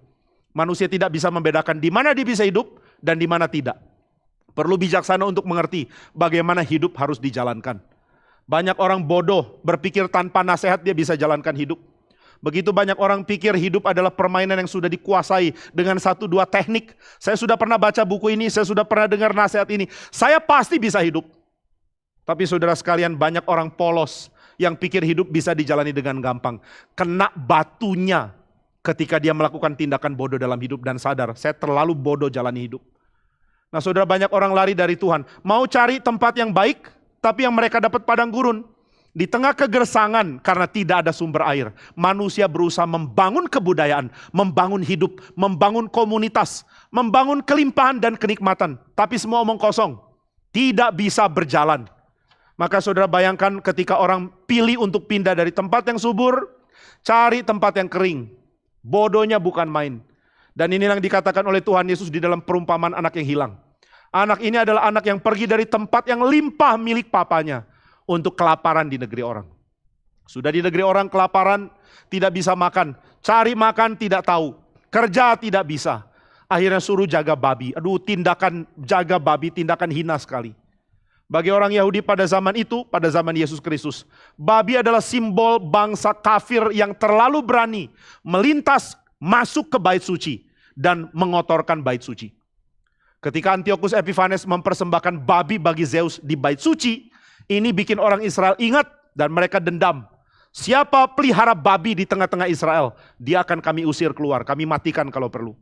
Manusia tidak bisa membedakan di mana dia bisa hidup dan di mana tidak. Perlu bijaksana untuk mengerti bagaimana hidup harus dijalankan. Banyak orang bodoh berpikir tanpa nasihat dia bisa jalankan hidup. Begitu banyak orang pikir hidup adalah permainan yang sudah dikuasai dengan 1-2 teknik. Saya sudah pernah baca buku ini, saya sudah pernah dengar nasihat ini. Saya pasti bisa hidup. Tapi saudara sekalian, banyak orang polos yang pikir hidup bisa dijalani dengan gampang. Kena batunya ketika dia melakukan tindakan bodoh dalam hidup dan sadar, saya terlalu bodoh jalani hidup. Nah saudara, banyak orang lari dari Tuhan. Mau cari tempat yang baik, tapi yang mereka dapat padang gurun. Di tengah kegersangan karena tidak ada sumber air, manusia berusaha membangun kebudayaan, membangun hidup, membangun komunitas, membangun kelimpahan dan kenikmatan. Tapi semua omong kosong, tidak bisa berjalan. Maka saudara bayangkan ketika orang pilih untuk pindah dari tempat yang subur, cari tempat yang kering. Bodohnya bukan main. Dan inilah yang dikatakan oleh Tuhan Yesus di dalam perumpamaan anak yang hilang. Anak ini adalah anak yang pergi dari tempat yang limpah milik papanya untuk kelaparan di negeri orang. Sudah di negeri orang kelaparan, tidak bisa makan. Cari makan tidak tahu. Kerja tidak bisa. Akhirnya suruh jaga babi. Aduh, tindakan jaga babi, tindakan hina sekali. Bagi orang Yahudi pada zaman itu, pada zaman Yesus Kristus, babi adalah simbol bangsa kafir yang terlalu berani melintas masuk ke bait suci dan mengotorkan bait suci. Ketika Antiochus Epiphanes mempersembahkan babi bagi Zeus di bait suci, ini bikin orang Israel ingat dan mereka dendam. Siapa pelihara babi di tengah-tengah Israel, dia akan kami usir keluar, kami matikan kalau perlu.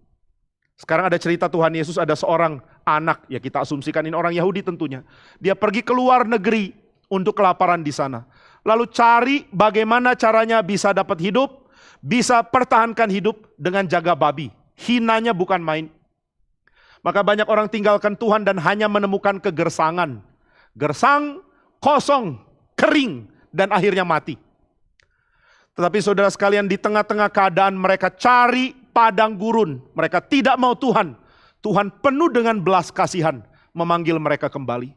Sekarang ada cerita Tuhan Yesus, ada seorang anak, ya kita asumsikan ini orang Yahudi tentunya. Dia pergi ke luar negeri untuk kelaparan di sana. Lalu cari bagaimana caranya bisa dapat hidup, bisa pertahankan hidup dengan jaga babi. Hinanya bukan main. Maka banyak orang tinggalkan Tuhan dan hanya menemukan kegersangan. Gersang, kosong, kering, dan akhirnya mati. Tetapi saudara sekalian, di tengah-tengah keadaan mereka cari padang gurun. Mereka tidak mau Tuhan. Tuhan penuh dengan belas kasihan. memanggil mereka kembali.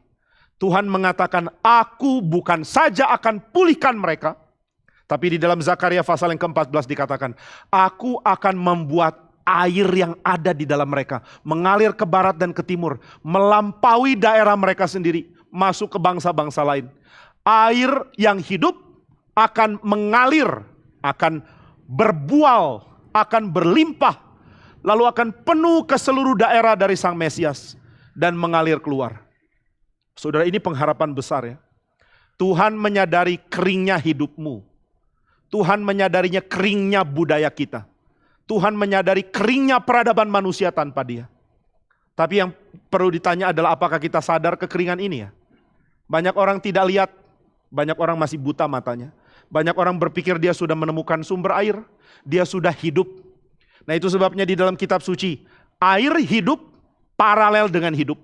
Tuhan mengatakan, aku bukan saja akan pulihkan mereka, tapi di dalam Zakaria pasal yang ke-14 dikatakan, aku akan membuat air yang ada di dalam mereka mengalir ke barat dan ke timur, melampaui daerah mereka sendiri, masuk ke bangsa-bangsa lain. Air yang hidup akan mengalir, akan berbual, akan berlimpah, lalu akan penuh ke seluruh daerah dari Sang Mesias dan mengalir keluar. Saudara, ini pengharapan besar ya. Tuhan menyadari keringnya hidupmu. Tuhan menyadarinya keringnya budaya kita. Tuhan menyadari keringnya peradaban manusia tanpa Dia. Tapi yang perlu ditanya adalah apakah kita sadar kekeringan ini ya? Banyak orang tidak lihat, banyak orang masih buta matanya. Banyak orang berpikir dia sudah menemukan sumber air, dia sudah hidup. Nah itu sebabnya di dalam kitab suci, air hidup paralel dengan hidup.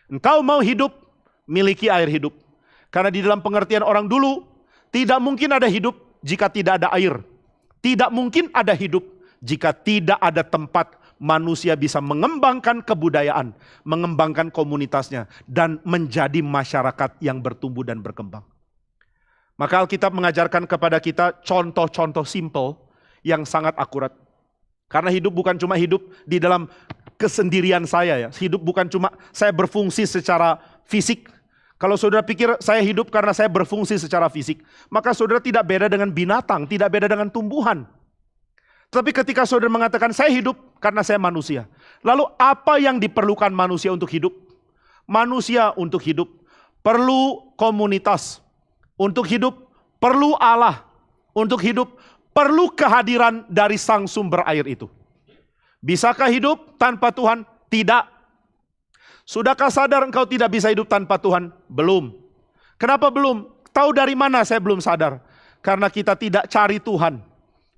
Engkau mau hidup, miliki air hidup. Karena di dalam pengertian orang dulu, tidak mungkin ada hidup jika tidak ada air. Tidak mungkin ada hidup jika tidak ada tempat manusia bisa mengembangkan kebudayaan, mengembangkan komunitasnya, dan menjadi masyarakat yang bertumbuh dan berkembang. Maka Alkitab mengajarkan kepada kita contoh-contoh simple yang sangat akurat. Karena hidup bukan cuma hidup di dalam kesendirian saya ya. Hidup bukan cuma saya berfungsi secara fisik. Kalau saudara pikir saya hidup karena saya berfungsi secara fisik, maka saudara tidak beda dengan binatang, tidak beda dengan tumbuhan. Tapi ketika saudara mengatakan saya hidup karena saya manusia. Lalu apa yang diperlukan manusia untuk hidup? Manusia untuk hidup perlu komunitas. Untuk hidup perlu Allah. Untuk hidup perlu kehadiran dari sang sumber air itu. Bisakah hidup tanpa Tuhan? Tidak. Sudahkah sadar engkau tidak bisa hidup tanpa Tuhan? Belum. Kenapa belum? Tahu dari mana saya belum sadar? Karena kita tidak cari Tuhan.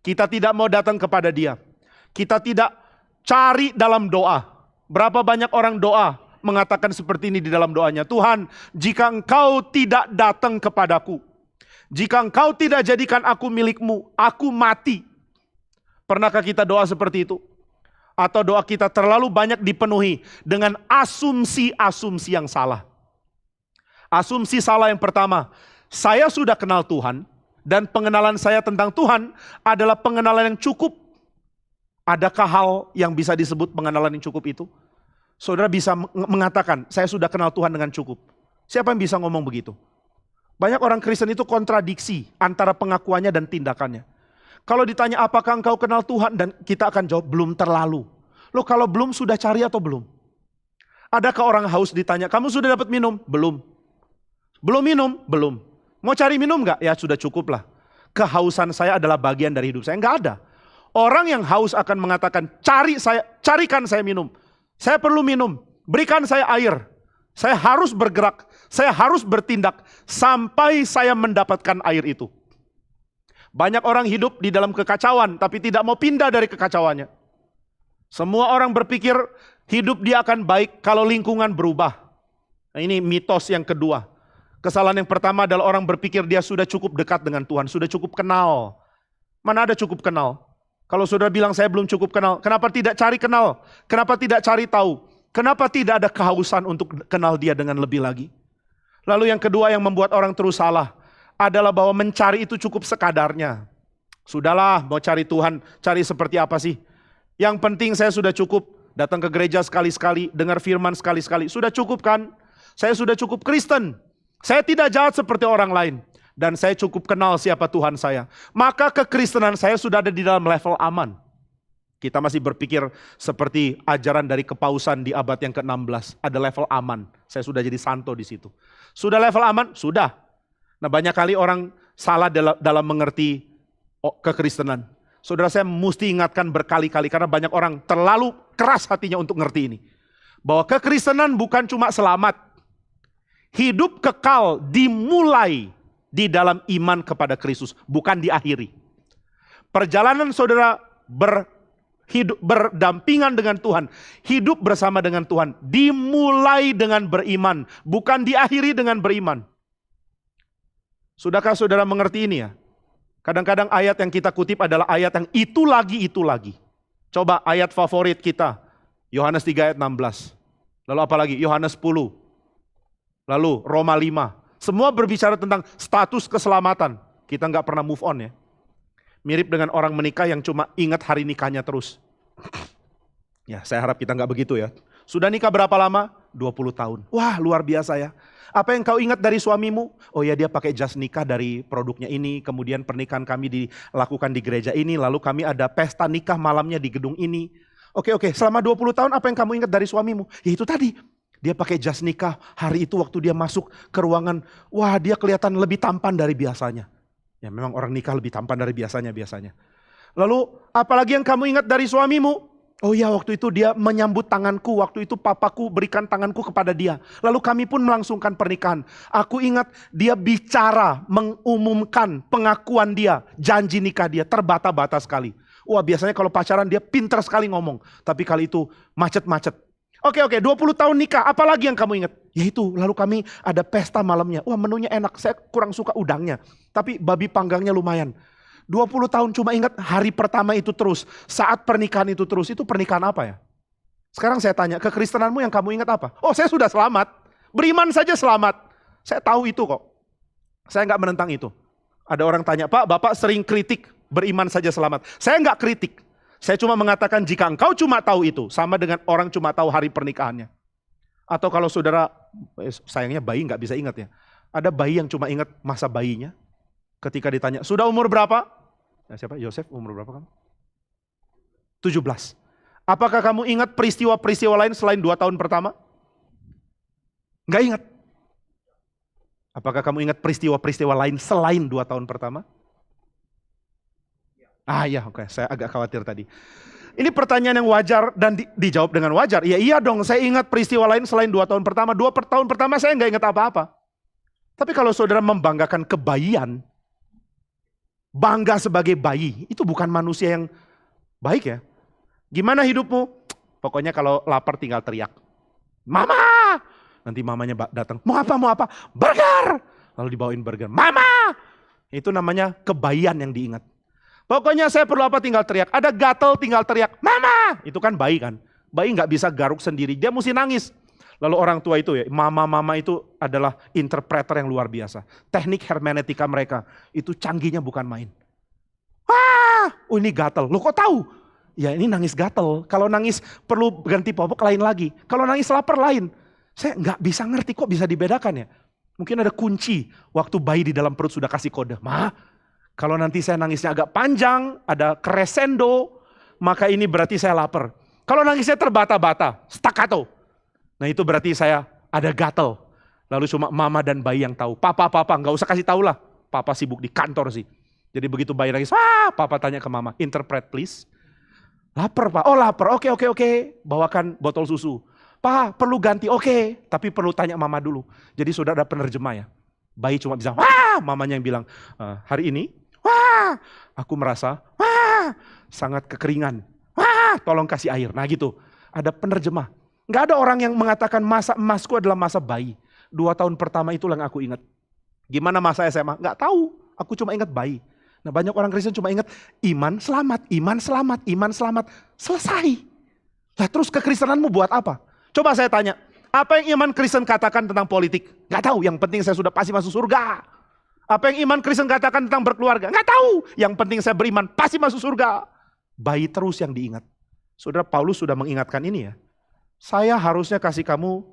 Kita tidak mau datang kepada Dia. Kita tidak cari dalam doa. Berapa banyak orang doa mengatakan seperti ini di dalam doanya. Tuhan, jika Engkau tidak datang kepadaku, jika Engkau tidak jadikan aku milikmu, aku mati. Pernahkah kita doa seperti itu? Atau doa kita terlalu banyak dipenuhi dengan asumsi-asumsi yang salah. Asumsi salah yang pertama, saya sudah kenal Tuhan, dan pengenalan saya tentang Tuhan adalah pengenalan yang cukup. Adakah hal yang bisa disebut pengenalan yang cukup itu? Saudara bisa mengatakan, saya sudah kenal Tuhan dengan cukup. Siapa yang bisa ngomong begitu? Banyak orang Kristen itu kontradiksi antara pengakuannya dan tindakannya. Kalau ditanya apakah engkau kenal Tuhan, dan kita akan jawab belum terlalu. Loh kalau belum sudah cari atau belum? Adakah orang haus ditanya, kamu sudah dapat minum? Belum. Belum minum? Belum. Mau cari minum enggak? Ya sudah cukup lah. Kehausan saya adalah bagian dari hidup saya. Enggak ada. Orang yang haus akan mengatakan, carikan saya minum. Saya perlu minum. Berikan saya air. Saya harus bergerak. Saya harus bertindak sampai saya mendapatkan air itu. Banyak orang hidup di dalam kekacauan, tapi tidak mau pindah dari kekacauannya. Semua orang berpikir hidup dia akan baik kalau lingkungan berubah. Nah, ini mitos yang kedua. Kesalahan yang pertama adalah orang berpikir dia sudah cukup dekat dengan Tuhan, sudah cukup kenal. Mana ada cukup kenal? Kalau saudara bilang saya belum cukup kenal, kenapa tidak cari kenal? Kenapa tidak cari tahu? Kenapa tidak ada kehausan untuk kenal Dia dengan lebih lagi? Lalu yang kedua yang membuat orang terus salah adalah bahwa mencari itu cukup sekadarnya. Sudahlah, mau cari Tuhan, cari seperti apa sih? Yang penting saya sudah cukup datang ke gereja sekali-sekali, dengar firman sekali-sekali. Sudah cukup kan? Saya sudah cukup Kristen. Saya tidak jahat seperti orang lain. Dan saya cukup kenal siapa Tuhan saya. Maka kekristenan saya sudah ada di dalam level aman. Kita masih berpikir seperti ajaran dari kepausan di abad yang ke-16. Ada level aman. Saya sudah jadi santo di situ. Sudah level aman? Sudah. Nah banyak kali orang salah dalam mengerti kekristenan. Saudara saya mesti ingatkan berkali-kali karena banyak orang terlalu keras hatinya untuk ngerti ini. Bahwa kekristenan bukan cuma selamat. Hidup kekal dimulai di dalam iman kepada Kristus, bukan diakhiri. Perjalanan saudara berdampingan dengan Tuhan, hidup bersama dengan Tuhan, dimulai dengan beriman, bukan diakhiri dengan beriman. Sudahkah saudara mengerti ini ya? Kadang-kadang ayat yang kita kutip adalah ayat yang itu lagi. Coba ayat favorit kita, Yohanes 3 ayat 16. Lalu apa lagi? Yohanes 10. Lalu Roma 5. Semua berbicara tentang status keselamatan. Kita nggak pernah move on ya. Mirip dengan orang menikah yang cuma ingat hari nikahnya terus. Ya, saya harap kita nggak begitu ya. Sudah nikah berapa lama? 20 tahun. Wah, luar biasa ya. Apa yang kau ingat dari suamimu? Oh ya, dia pakai jas nikah dari produknya ini. Kemudian pernikahan kami dilakukan di gereja ini. Lalu kami ada pesta nikah malamnya di gedung ini. Oke, selama 20 tahun apa yang kamu ingat dari suamimu? Ya itu tadi. Dia pakai jas nikah. Hari itu waktu dia masuk ke ruangan. Wah, dia kelihatan lebih tampan dari biasanya. Ya memang orang nikah lebih tampan dari biasanya. Lalu apalagi yang kamu ingat dari suamimu? Oh ya, waktu itu dia menyambut tanganku, waktu itu papaku berikan tanganku kepada dia. Lalu kami pun melangsungkan pernikahan. Aku ingat dia bicara, mengumumkan pengakuan dia, janji nikah dia, terbata-bata sekali. Wah, biasanya kalau pacaran dia pintar sekali ngomong. Tapi kali itu macet-macet. Oke, 20 tahun nikah, apalagi yang kamu ingat? Yaitu, lalu kami ada pesta malamnya. Wah, menunya enak, saya kurang suka udangnya. Tapi babi panggangnya lumayan. 20 tahun cuma ingat hari pertama itu terus. Saat pernikahan itu terus. Itu pernikahan apa ya? Sekarang saya tanya, kekristenanmu yang kamu ingat apa? Oh, saya sudah selamat. Beriman saja selamat. Saya tahu itu kok. Saya nggak menentang itu. Ada orang tanya, Pak, Bapak sering kritik beriman saja selamat. Saya nggak kritik. Saya cuma mengatakan jika engkau cuma tahu itu. Sama dengan orang cuma tahu hari pernikahannya. Atau kalau saudara, sayangnya bayi nggak bisa ingat ya. Ada bayi yang cuma ingat masa bayinya. Ketika ditanya, sudah umur berapa? Ya, siapa? Yosef, umur berapa kamu? 17. Apakah kamu ingat peristiwa-peristiwa lain selain 2 tahun pertama? Enggak ingat. Apakah kamu ingat peristiwa-peristiwa lain selain 2 tahun pertama? Ya, oke. Saya agak khawatir tadi. Ini pertanyaan yang wajar dan dijawab dengan wajar. Ya iya dong, saya ingat peristiwa lain selain 2 tahun pertama. 2 tahun pertama saya enggak ingat apa-apa. Tapi kalau saudara membanggakan kebayian, bangga sebagai bayi, itu bukan manusia yang baik ya. Gimana hidupmu? Pokoknya kalau lapar tinggal teriak. Mama! Nanti mamanya datang, mau apa? Burger! Lalu dibawain burger. Mama! Itu namanya kebayian yang diingat. Pokoknya saya perlu apa tinggal teriak. Ada gatel tinggal teriak. Mama! Itu kan bayi kan. Bayi gak bisa garuk sendiri, dia mesti nangis. Lalu orang tua itu ya, mama itu adalah interpreter yang luar biasa. Teknik hermeneutika mereka, itu canggihnya bukan main. Ini gatel. Lo kok tahu? Ya ini nangis gatel. Kalau nangis perlu ganti popok lain lagi. Kalau nangis lapar lain. Saya nggak bisa ngerti kok bisa dibedakan ya. Mungkin ada kunci waktu bayi di dalam perut sudah kasih kode. Kalau nanti saya nangisnya agak panjang, ada crescendo, maka ini berarti saya lapar. Kalau nangisnya terbata-bata, staccato. Nah itu berarti saya ada gatel. Lalu cuma mama dan bayi yang tahu. Papa, nggak usah kasih tahu lah. Papa sibuk di kantor sih. Jadi begitu bayi nangis, papa tanya ke mama, interpret please. Lapar pak, oh lapar, oke. Bawakan botol susu. Pak perlu ganti, oke. Tapi perlu tanya mama dulu. Jadi sudah ada penerjemah ya. Bayi cuma bisa, mamanya yang bilang, hari ini, aku merasa, sangat kekeringan. Tolong kasih air. Nah gitu, ada penerjemah. Gak ada orang yang mengatakan masa emasku adalah masa bayi. 2 tahun pertama itulah yang aku ingat. Gimana masa SMA? Gak tahu, aku cuma ingat bayi. Nah banyak orang Kristen cuma ingat iman selamat. Selesai. Lah terus kekristenanmu buat apa? Coba saya tanya, apa yang iman Kristen katakan tentang politik? Gak tahu, yang penting saya sudah pasti masuk surga. Apa yang iman Kristen katakan tentang berkeluarga? Gak tahu, yang penting saya beriman pasti masuk surga. Bayi terus yang diingat. Saudara Paulus sudah mengingatkan ini ya. Saya harusnya kasih kamu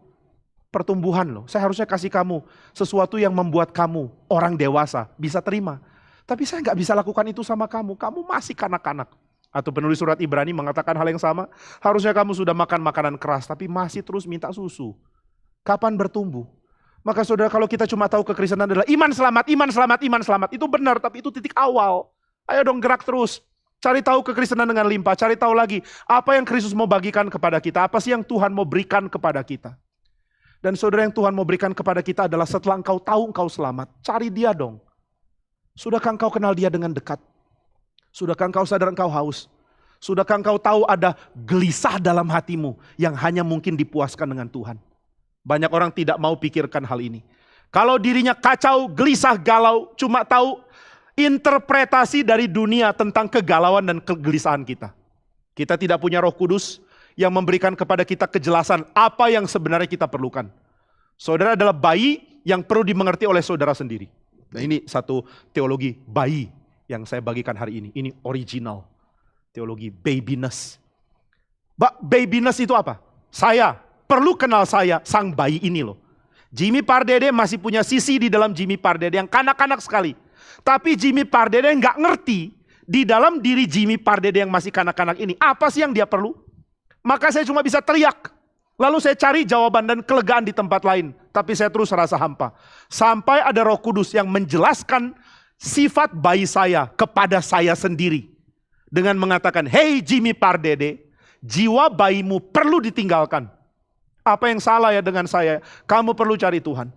pertumbuhan loh. Saya harusnya kasih kamu sesuatu yang membuat kamu orang dewasa bisa terima. Tapi saya nggak bisa lakukan itu sama kamu. Kamu masih kanak-kanak. Atau penulis surat Ibrani mengatakan hal yang sama. Harusnya kamu sudah makan makanan keras tapi masih terus minta susu. Kapan bertumbuh? Maka saudara kalau kita cuma tahu kekristenan adalah iman selamat. Itu benar tapi itu titik awal. Ayo dong gerak terus. Cari tahu kekristenan dengan limpah, cari tahu lagi apa yang Kristus mau bagikan kepada kita, apa sih yang Tuhan mau berikan kepada kita. Dan saudara yang Tuhan mau berikan kepada kita adalah setelah engkau tahu engkau selamat, cari dia dong. Sudahkah engkau kenal dia dengan dekat? Sudahkah engkau sadar engkau haus? Sudahkah engkau tahu ada gelisah dalam hatimu yang hanya mungkin dipuaskan dengan Tuhan? Banyak orang tidak mau pikirkan hal ini. Kalau dirinya kacau, gelisah, galau, cuma tahu interpretasi dari dunia tentang kegalauan dan kegelisahan kita. Kita tidak punya Roh Kudus yang memberikan kepada kita kejelasan apa yang sebenarnya kita perlukan. Saudara adalah bayi yang perlu dimengerti oleh saudara sendiri. Nah, ini satu teologi bayi yang saya bagikan hari ini. Ini original teologi babyness. Babyness itu apa? Saya perlu kenal saya, sang bayi ini loh. Jimmy Pardede masih punya sisi di dalam Jimmy Pardede yang kanak-kanak sekali. Tapi Jimmy Pardede nggak ngerti di dalam diri Jimmy Pardede yang masih kanak-kanak ini, apa sih yang dia perlu? Maka saya cuma bisa teriak. Lalu saya cari jawaban dan kelegaan di tempat lain. Tapi saya terus rasa hampa. Sampai ada Roh Kudus yang menjelaskan sifat bayi saya kepada saya sendiri. Dengan mengatakan, hey Jimmy Pardede, jiwa bayimu perlu ditinggalkan. Apa yang salah ya dengan saya? Kamu perlu cari Tuhan.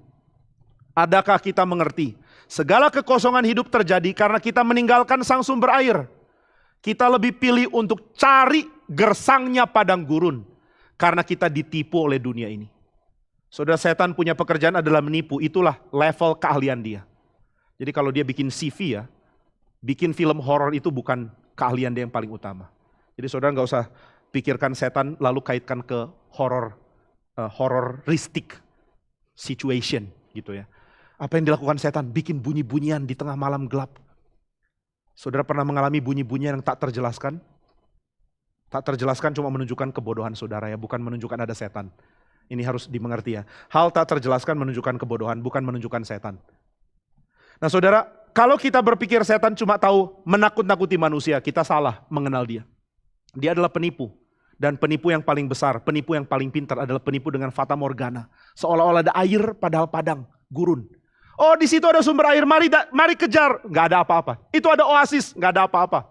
Adakah kita mengerti? Segala kekosongan hidup terjadi karena kita meninggalkan sang sumber air. Kita lebih pilih untuk cari gersangnya padang gurun. Karena kita ditipu oleh dunia ini. Saudara, setan punya pekerjaan adalah menipu. Itulah level keahlian dia. Jadi kalau dia bikin CV ya, bikin film horor itu bukan keahlian dia yang paling utama. Jadi saudara nggak usah pikirkan setan lalu kaitkan ke horroristic situation gitu ya. Apa yang dilakukan setan? Bikin bunyi-bunyian di tengah malam gelap. Saudara pernah mengalami bunyi-bunyian yang tak terjelaskan? Tak terjelaskan cuma menunjukkan kebodohan saudara ya, bukan menunjukkan ada setan. Ini harus dimengerti ya. Hal tak terjelaskan menunjukkan kebodohan, bukan menunjukkan setan. Nah saudara, kalau kita berpikir setan cuma tahu menakut-nakuti manusia, kita salah mengenal dia. Dia adalah penipu. Dan penipu yang paling besar, penipu yang paling pintar adalah penipu dengan fata morgana. Seolah-olah ada air padahal padang, gurun. Oh di situ ada sumber air, mari kejar. Nggak ada apa-apa. Itu ada oasis, nggak ada apa-apa.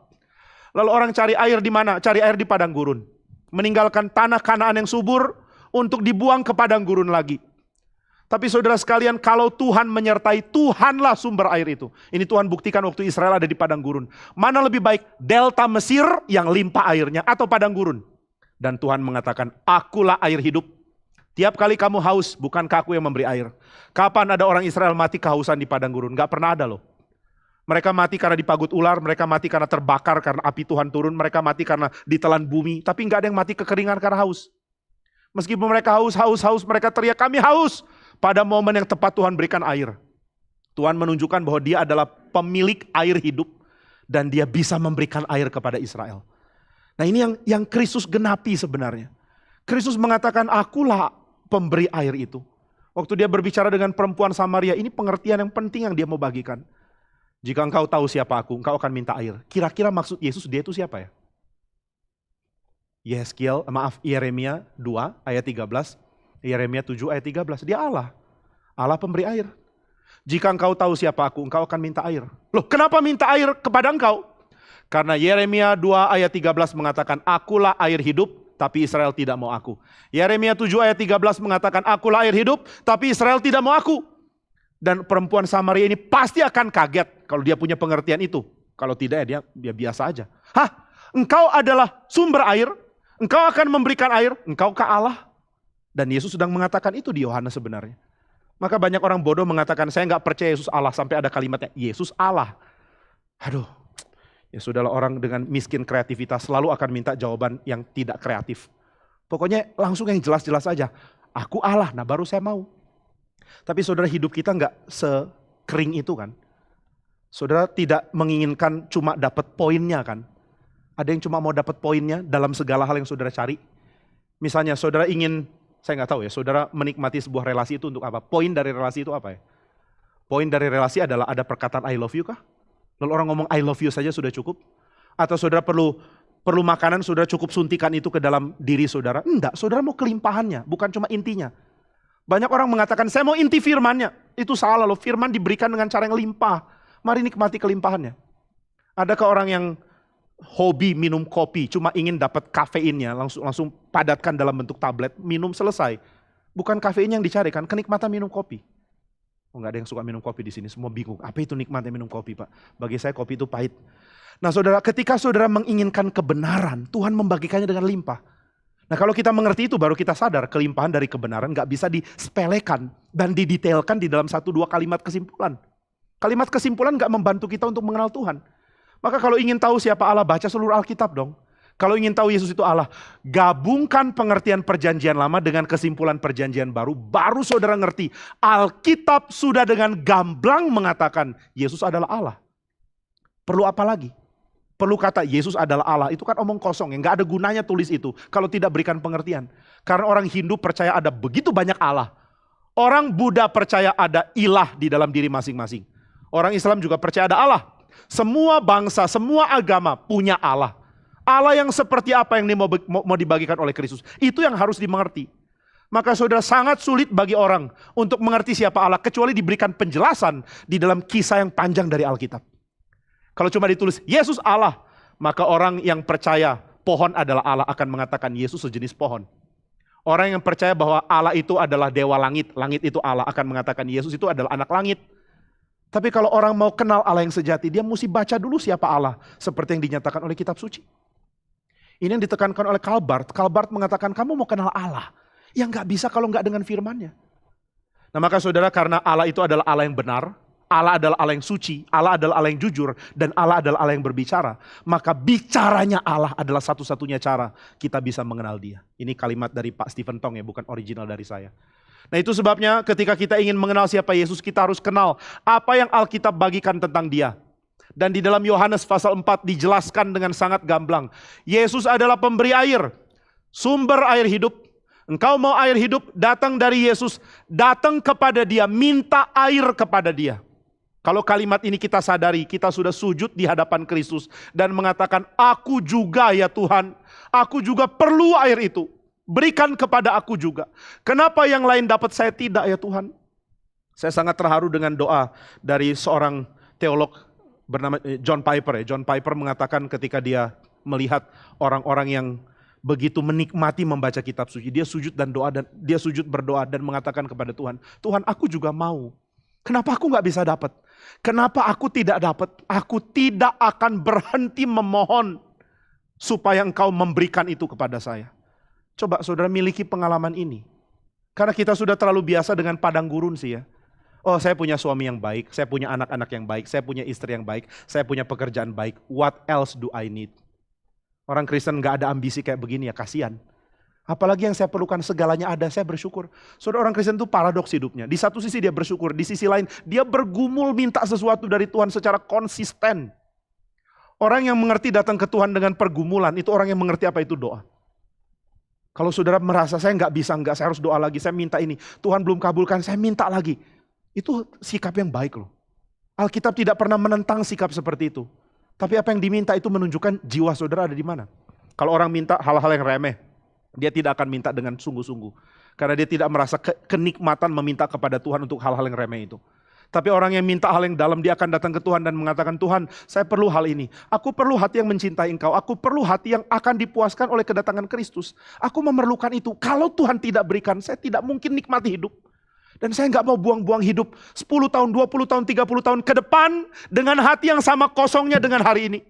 Lalu orang cari air di mana? Cari air di padang gurun. Meninggalkan tanah Kanaan yang subur untuk dibuang ke padang gurun lagi. Tapi saudara sekalian, kalau Tuhan menyertai, Tuhanlah sumber air itu. Ini Tuhan buktikan waktu Israel ada di padang gurun. Mana lebih baik? Delta Mesir yang limpah airnya atau padang gurun? Dan Tuhan mengatakan, akulah air hidup. Tiap kali kamu haus, bukankah aku yang memberi air? Kapan ada orang Israel mati kehausan di padang gurun? Gak pernah ada loh. Mereka mati karena dipagut ular, mereka mati karena terbakar karena api Tuhan turun, mereka mati karena ditelan bumi. Tapi gak ada yang mati kekeringan karena haus. Meskipun mereka haus, mereka teriak, kami haus. Pada momen yang tepat Tuhan berikan air. Tuhan menunjukkan bahwa dia adalah pemilik air hidup. Dan dia bisa memberikan air kepada Israel. Nah ini yang Kristus genapi sebenarnya. Kristus mengatakan, akulah pemberi air itu. Waktu dia berbicara dengan perempuan Samaria, ini pengertian yang penting yang dia mau bagikan. Jika engkau tahu siapa aku, engkau akan minta air. Kira-kira maksud Yesus dia itu siapa ya? Yeremia 2 ayat 13, Yeremia 7 ayat 13, dia Allah. Allah pemberi air. Jika engkau tahu siapa aku, engkau akan minta air. Loh, kenapa minta air kepada engkau? Karena Yeremia 2 ayat 13 mengatakan, akulah air hidup, tapi Israel tidak mau aku. Yeremia 7 ayat 13 mengatakan, akulah air hidup, tapi Israel tidak mau aku. Dan perempuan Samaria ini pasti akan kaget kalau dia punya pengertian itu. Kalau tidak ya dia biasa aja. Hah? Engkau adalah sumber air, engkau akan memberikan air, engkau ke Allah. Dan Yesus sedang mengatakan itu di Yohanes sebenarnya. Maka banyak orang bodoh mengatakan, saya nggak percaya Yesus Allah, sampai ada kalimatnya, Yesus Allah. Aduh, ya sudahlah, orang dengan miskin kreativitas selalu akan minta jawaban yang tidak kreatif. Pokoknya langsung yang jelas-jelas aja, aku Allah, nah baru saya mau. Tapi saudara, hidup kita nggak sekering itu kan. Saudara tidak menginginkan cuma dapat poinnya kan. Ada yang cuma mau dapat poinnya dalam segala hal yang saudara cari. Misalnya saudara ingin, saya nggak tahu ya, saudara menikmati sebuah relasi itu untuk apa? Poin dari relasi itu apa ya? Poin dari relasi adalah ada perkataan I love you kah? Lalu orang ngomong I love you saja sudah cukup? Atau saudara perlu makanan, saudara cukup suntikan itu ke dalam diri saudara? Enggak, saudara mau kelimpahannya, bukan cuma intinya. Banyak orang mengatakan, saya mau inti firmannya. Itu salah loh, firman diberikan dengan cara yang limpah. Mari nikmati kelimpahannya. Adakah orang yang hobi minum kopi, cuma ingin dapat kafeinnya, langsung padatkan dalam bentuk tablet, minum selesai. Bukan kafeinnya yang dicari kan, kenikmatan minum kopi. Oh, nggak ada yang suka minum kopi di sini, semua bingung. Apa itu nikmatnya minum kopi, Pak? Bagi saya kopi itu pahit. Nah saudara, ketika saudara menginginkan kebenaran, Tuhan membagikannya dengan limpah. Nah kalau kita mengerti itu, baru kita sadar kelimpahan dari kebenaran gak bisa disepelekan dan didetailkan di dalam 1-2 kalimat kesimpulan. Kalimat kesimpulan gak membantu kita untuk mengenal Tuhan. Maka kalau ingin tahu siapa Allah, baca seluruh Alkitab dong. Kalau ingin tahu Yesus itu Allah, gabungkan pengertian perjanjian lama dengan kesimpulan perjanjian baru. Baru saudara ngerti, Alkitab sudah dengan gamblang mengatakan Yesus adalah Allah. Perlu apa lagi? Perlu kata Yesus adalah Allah, itu kan omong kosong ya. Gak ada gunanya tulis itu kalau tidak berikan pengertian. Karena orang Hindu percaya ada begitu banyak Allah. Orang Buddha percaya ada ilah di dalam diri masing-masing. Orang Islam juga percaya ada Allah. Semua bangsa, semua agama punya Allah. Allah yang seperti apa yang mau dibagikan oleh Kristus. Itu yang harus dimengerti. Maka saudara, sangat sulit bagi orang untuk mengerti siapa Allah kecuali diberikan penjelasan di dalam kisah yang panjang dari Alkitab. Kalau cuma ditulis Yesus Allah, maka orang yang percaya pohon adalah Allah akan mengatakan Yesus sejenis pohon. Orang yang percaya bahwa Allah itu adalah dewa langit, langit itu Allah akan mengatakan Yesus itu adalah anak langit. Tapi kalau orang mau kenal Allah yang sejati, dia mesti baca dulu siapa Allah, seperti yang dinyatakan oleh kitab suci. Ini yang ditekankan oleh Karl Barth. Karl Barth mengatakan kamu mau kenal Allah, yang gak bisa kalau gak dengan firman-Nya. Nah maka saudara, karena Allah itu adalah Allah yang benar, Allah adalah Allah yang suci, Allah adalah Allah yang jujur, dan Allah adalah Allah yang berbicara. Maka bicaranya Allah adalah satu-satunya cara kita bisa mengenal Dia. Ini kalimat dari Pak Stephen Tong ya, bukan original dari saya. Nah itu sebabnya ketika kita ingin mengenal siapa Yesus, kita harus kenal apa yang Alkitab bagikan tentang Dia. Dan di dalam Yohanes pasal 4 dijelaskan dengan sangat gamblang. Yesus adalah pemberi air, sumber air hidup. Engkau mau air hidup, datang dari Yesus, datang kepada Dia, minta air kepada Dia. Kalau kalimat ini kita sadari, kita sudah sujud di hadapan Kristus dan mengatakan, aku juga ya Tuhan, aku juga perlu air itu. Berikan kepada aku juga. Kenapa yang lain dapat saya tidak ya Tuhan? Saya sangat terharu dengan doa dari seorang teolog bernama John Piper. John Piper mengatakan ketika dia melihat orang-orang yang begitu menikmati membaca kitab suci, dia sujud dan doa, dan dia sujud berdoa dan mengatakan kepada Tuhan, Tuhan aku juga mau. Kenapa aku gak bisa dapat? Kenapa aku tidak dapat? Aku tidak akan berhenti memohon supaya Engkau memberikan itu kepada saya. Coba saudara miliki pengalaman ini. Karena kita sudah terlalu biasa dengan padang gurun sih ya. Oh saya punya suami yang baik, saya punya anak-anak yang baik, saya punya istri yang baik, saya punya pekerjaan baik. What else do I need? Orang Kristen gak ada ambisi kayak begini ya, kasihan. Apalagi yang saya perlukan segalanya ada, saya bersyukur. Saudara, orang Kristen itu paradoks hidupnya. Di satu sisi dia bersyukur, di sisi lain dia bergumul minta sesuatu dari Tuhan secara konsisten. Orang yang mengerti datang ke Tuhan dengan pergumulan, itu orang yang mengerti apa itu doa. Kalau saudara merasa saya nggak bisa, saya harus doa lagi, saya minta ini. Tuhan belum kabulkan, saya minta lagi. Itu sikap yang baik loh. Alkitab tidak pernah menentang sikap seperti itu. Tapi apa yang diminta itu menunjukkan jiwa saudara ada di mana. Kalau orang minta hal-hal yang remeh, dia tidak akan minta dengan sungguh-sungguh. Karena dia tidak merasa kenikmatan meminta kepada Tuhan untuk hal-hal yang remeh itu. Tapi orang yang minta hal yang dalam, dia akan datang ke Tuhan dan mengatakan, Tuhan saya perlu hal ini. Aku perlu hati yang mencintai Engkau. Aku perlu hati yang akan dipuaskan oleh kedatangan Kristus. Aku memerlukan itu. Kalau Tuhan tidak berikan, saya tidak mungkin nikmati hidup. Dan saya nggak mau buang-buang hidup 10 tahun, 20 tahun, 30 tahun ke depan dengan hati yang sama kosongnya dengan hari ini.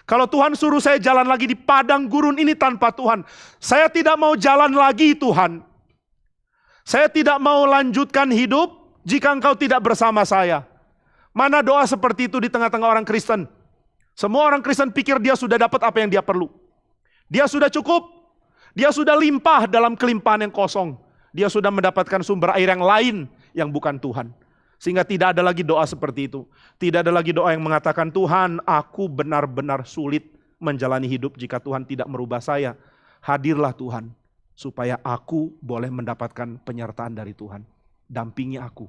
Kalau Tuhan suruh saya jalan lagi di padang gurun ini tanpa Tuhan, saya tidak mau jalan lagi Tuhan. Saya tidak mau lanjutkan hidup jika Engkau tidak bersama saya. Mana doa seperti itu di tengah-tengah orang Kristen? Semua orang Kristen pikir dia sudah dapat apa yang dia perlu. Dia sudah cukup. Dia sudah limpah dalam kelimpahan yang kosong. Dia sudah mendapatkan sumber air yang lain yang bukan Tuhan. Sehingga tidak ada lagi doa seperti itu. Tidak ada lagi doa yang mengatakan, Tuhan aku benar-benar sulit menjalani hidup jika Tuhan tidak merubah saya. Hadirlah Tuhan, supaya aku boleh mendapatkan penyertaan dari Tuhan. Dampingi aku.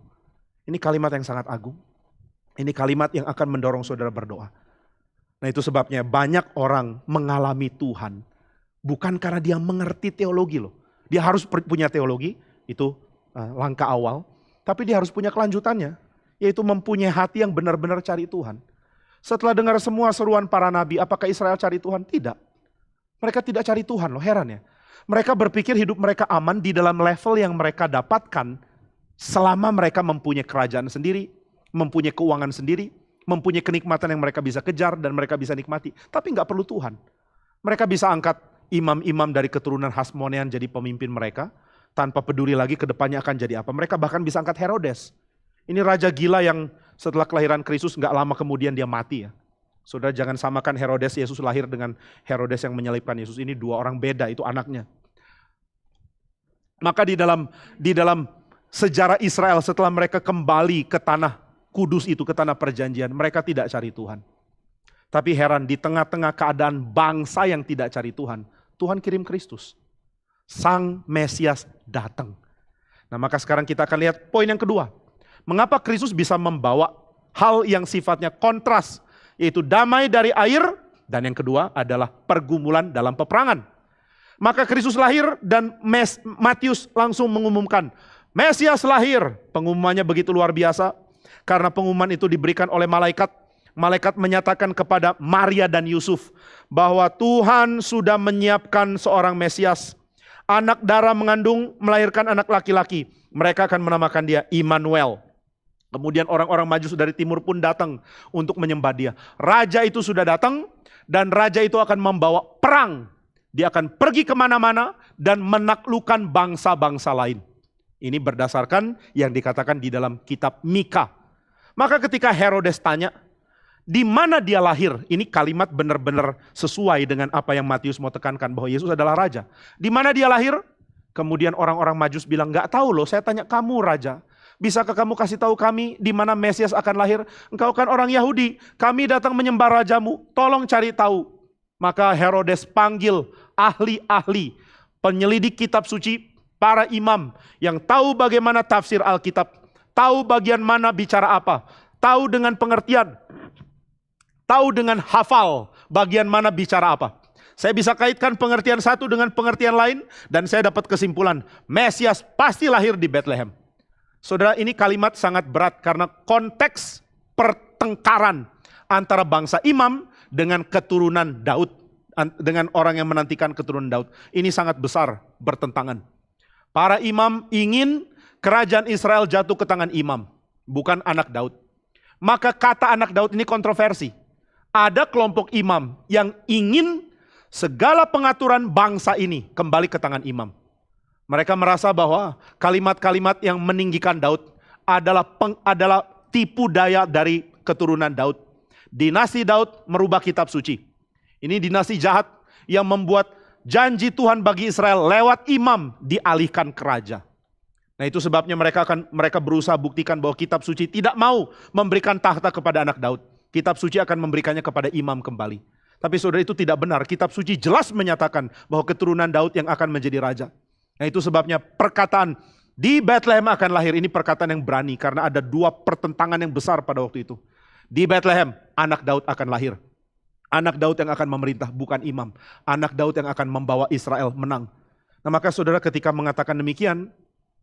Ini kalimat yang sangat agung. Ini kalimat yang akan mendorong saudara berdoa. Nah itu sebabnya banyak orang mengalami Tuhan. Bukan karena dia mengerti teologi loh. Dia harus punya teologi, itu langkah awal. Tapi dia harus punya kelanjutannya, yaitu mempunyai hati yang benar-benar cari Tuhan. Setelah dengar semua seruan para nabi, apakah Israel cari Tuhan? Tidak. Mereka tidak cari Tuhan loh, heran ya. Mereka berpikir hidup mereka aman di dalam level yang mereka dapatkan selama mereka mempunyai kerajaan sendiri, mempunyai keuangan sendiri, mempunyai kenikmatan yang mereka bisa kejar dan mereka bisa nikmati. Tapi nggak perlu Tuhan. Mereka bisa angkat imam-imam dari keturunan Hasmonean jadi pemimpin mereka, tanpa peduli lagi ke depannya akan jadi apa. Mereka bahkan bisa angkat Herodes. Ini raja gila yang setelah kelahiran Kristus gak lama kemudian dia mati ya. Saudara jangan samakan Herodes Yesus lahir dengan Herodes yang menyalibkan Yesus. Ini dua orang beda, itu anaknya. Maka di dalam sejarah Israel setelah mereka kembali ke tanah kudus itu, ke tanah perjanjian, mereka tidak cari Tuhan. Tapi heran, di tengah-tengah keadaan bangsa yang tidak cari Tuhan, Tuhan kirim Kristus. Sang Mesias datang. Nah maka sekarang kita akan lihat poin yang kedua. Mengapa Kristus bisa membawa hal yang sifatnya kontras, yaitu damai dari air, dan yang kedua adalah pergumulan dalam peperangan. Maka Kristus lahir dan Matius langsung mengumumkan, Mesias lahir. Pengumumannya begitu luar biasa, karena pengumuman itu diberikan oleh malaikat. Malaikat menyatakan kepada Maria dan Yusuf bahwa Tuhan sudah menyiapkan seorang Mesias. Anak darah mengandung melahirkan anak laki-laki. Mereka akan menamakan dia Immanuel. Kemudian orang-orang Majus dari timur pun datang untuk menyembah dia. Raja itu sudah datang dan raja itu akan membawa perang. Dia akan pergi kemana-mana dan menaklukkan bangsa-bangsa lain. Ini berdasarkan yang dikatakan di dalam kitab Mika. Maka ketika Herodes tanya, di mana dia lahir? Ini kalimat benar-benar sesuai dengan apa yang Matius mau tekankan, bahwa Yesus adalah raja. Di mana dia lahir? Kemudian orang-orang Majus bilang, nggak tahu loh, saya tanya kamu raja. Bisakah kamu kasih tahu kami di mana Mesias akan lahir? Engkau kan orang Yahudi, kami datang menyembah rajamu, tolong cari tahu. Maka Herodes panggil ahli-ahli, penyelidik kitab suci, para imam yang tahu bagaimana tafsir Alkitab, tahu bagian mana bicara apa, tahu dengan pengertian, tahu dengan hafal bagian mana bicara apa. Saya bisa kaitkan pengertian satu dengan pengertian lain dan saya dapat kesimpulan, Mesias pasti lahir di Bethlehem. Saudara, ini kalimat sangat berat karena konteks pertengkaran antara bangsa imam dengan keturunan Daud, dengan orang yang menantikan keturunan Daud. Ini sangat besar bertentangan. Para imam ingin kerajaan Israel jatuh ke tangan imam, bukan anak Daud. Maka kata anak Daud ini kontroversi. Ada kelompok imam yang ingin segala pengaturan bangsa ini kembali ke tangan imam. Mereka merasa bahwa kalimat-kalimat yang meninggikan Daud adalah tipu daya dari keturunan Daud. Dinasti Daud merubah kitab suci. Ini dinasti jahat yang membuat janji Tuhan bagi Israel lewat imam dialihkan ke raja. Nah itu sebabnya mereka berusaha buktikan bahwa kitab suci tidak mau memberikan tahta kepada anak Daud. Kitab suci akan memberikannya kepada imam kembali. Tapi saudara, itu tidak benar. Kitab suci jelas menyatakan bahwa keturunan Daud yang akan menjadi raja. Nah itu sebabnya perkataan di Bethlehem akan lahir, ini perkataan yang berani karena ada dua pertentangan yang besar pada waktu itu. Di Bethlehem anak Daud akan lahir. Anak Daud yang akan memerintah, bukan imam. Anak Daud yang akan membawa Israel menang. Nah maka saudara, ketika mengatakan demikian,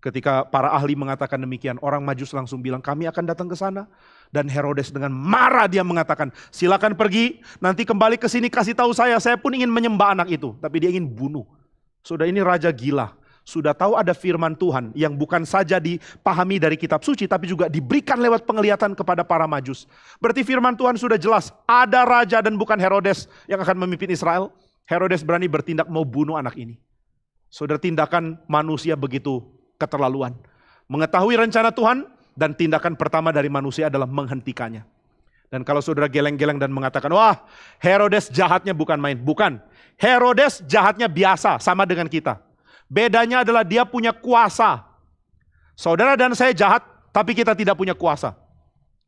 ketika para ahli mengatakan demikian, orang Majus langsung bilang kami akan datang ke sana. Dan Herodes dengan marah dia mengatakan, silakan pergi, nanti kembali ke sini kasih tahu saya pun ingin menyembah anak itu. Tapi dia ingin bunuh. Saudara, ini raja gila. Sudah tahu ada firman Tuhan yang bukan saja dipahami dari kitab suci, tapi juga diberikan lewat penglihatan kepada para Majus. Berarti firman Tuhan sudah jelas, ada raja dan bukan Herodes yang akan memimpin Israel. Herodes berani bertindak mau bunuh anak ini. Saudara, tindakan manusia begitu keterlaluan. Mengetahui rencana Tuhan dan tindakan pertama dari manusia adalah menghentikannya. Dan kalau saudara geleng-geleng dan mengatakan, wah Herodes jahatnya bukan main. Bukan, Herodes jahatnya biasa sama dengan kita. Bedanya adalah dia punya kuasa. Saudara dan saya jahat, tapi kita tidak punya kuasa.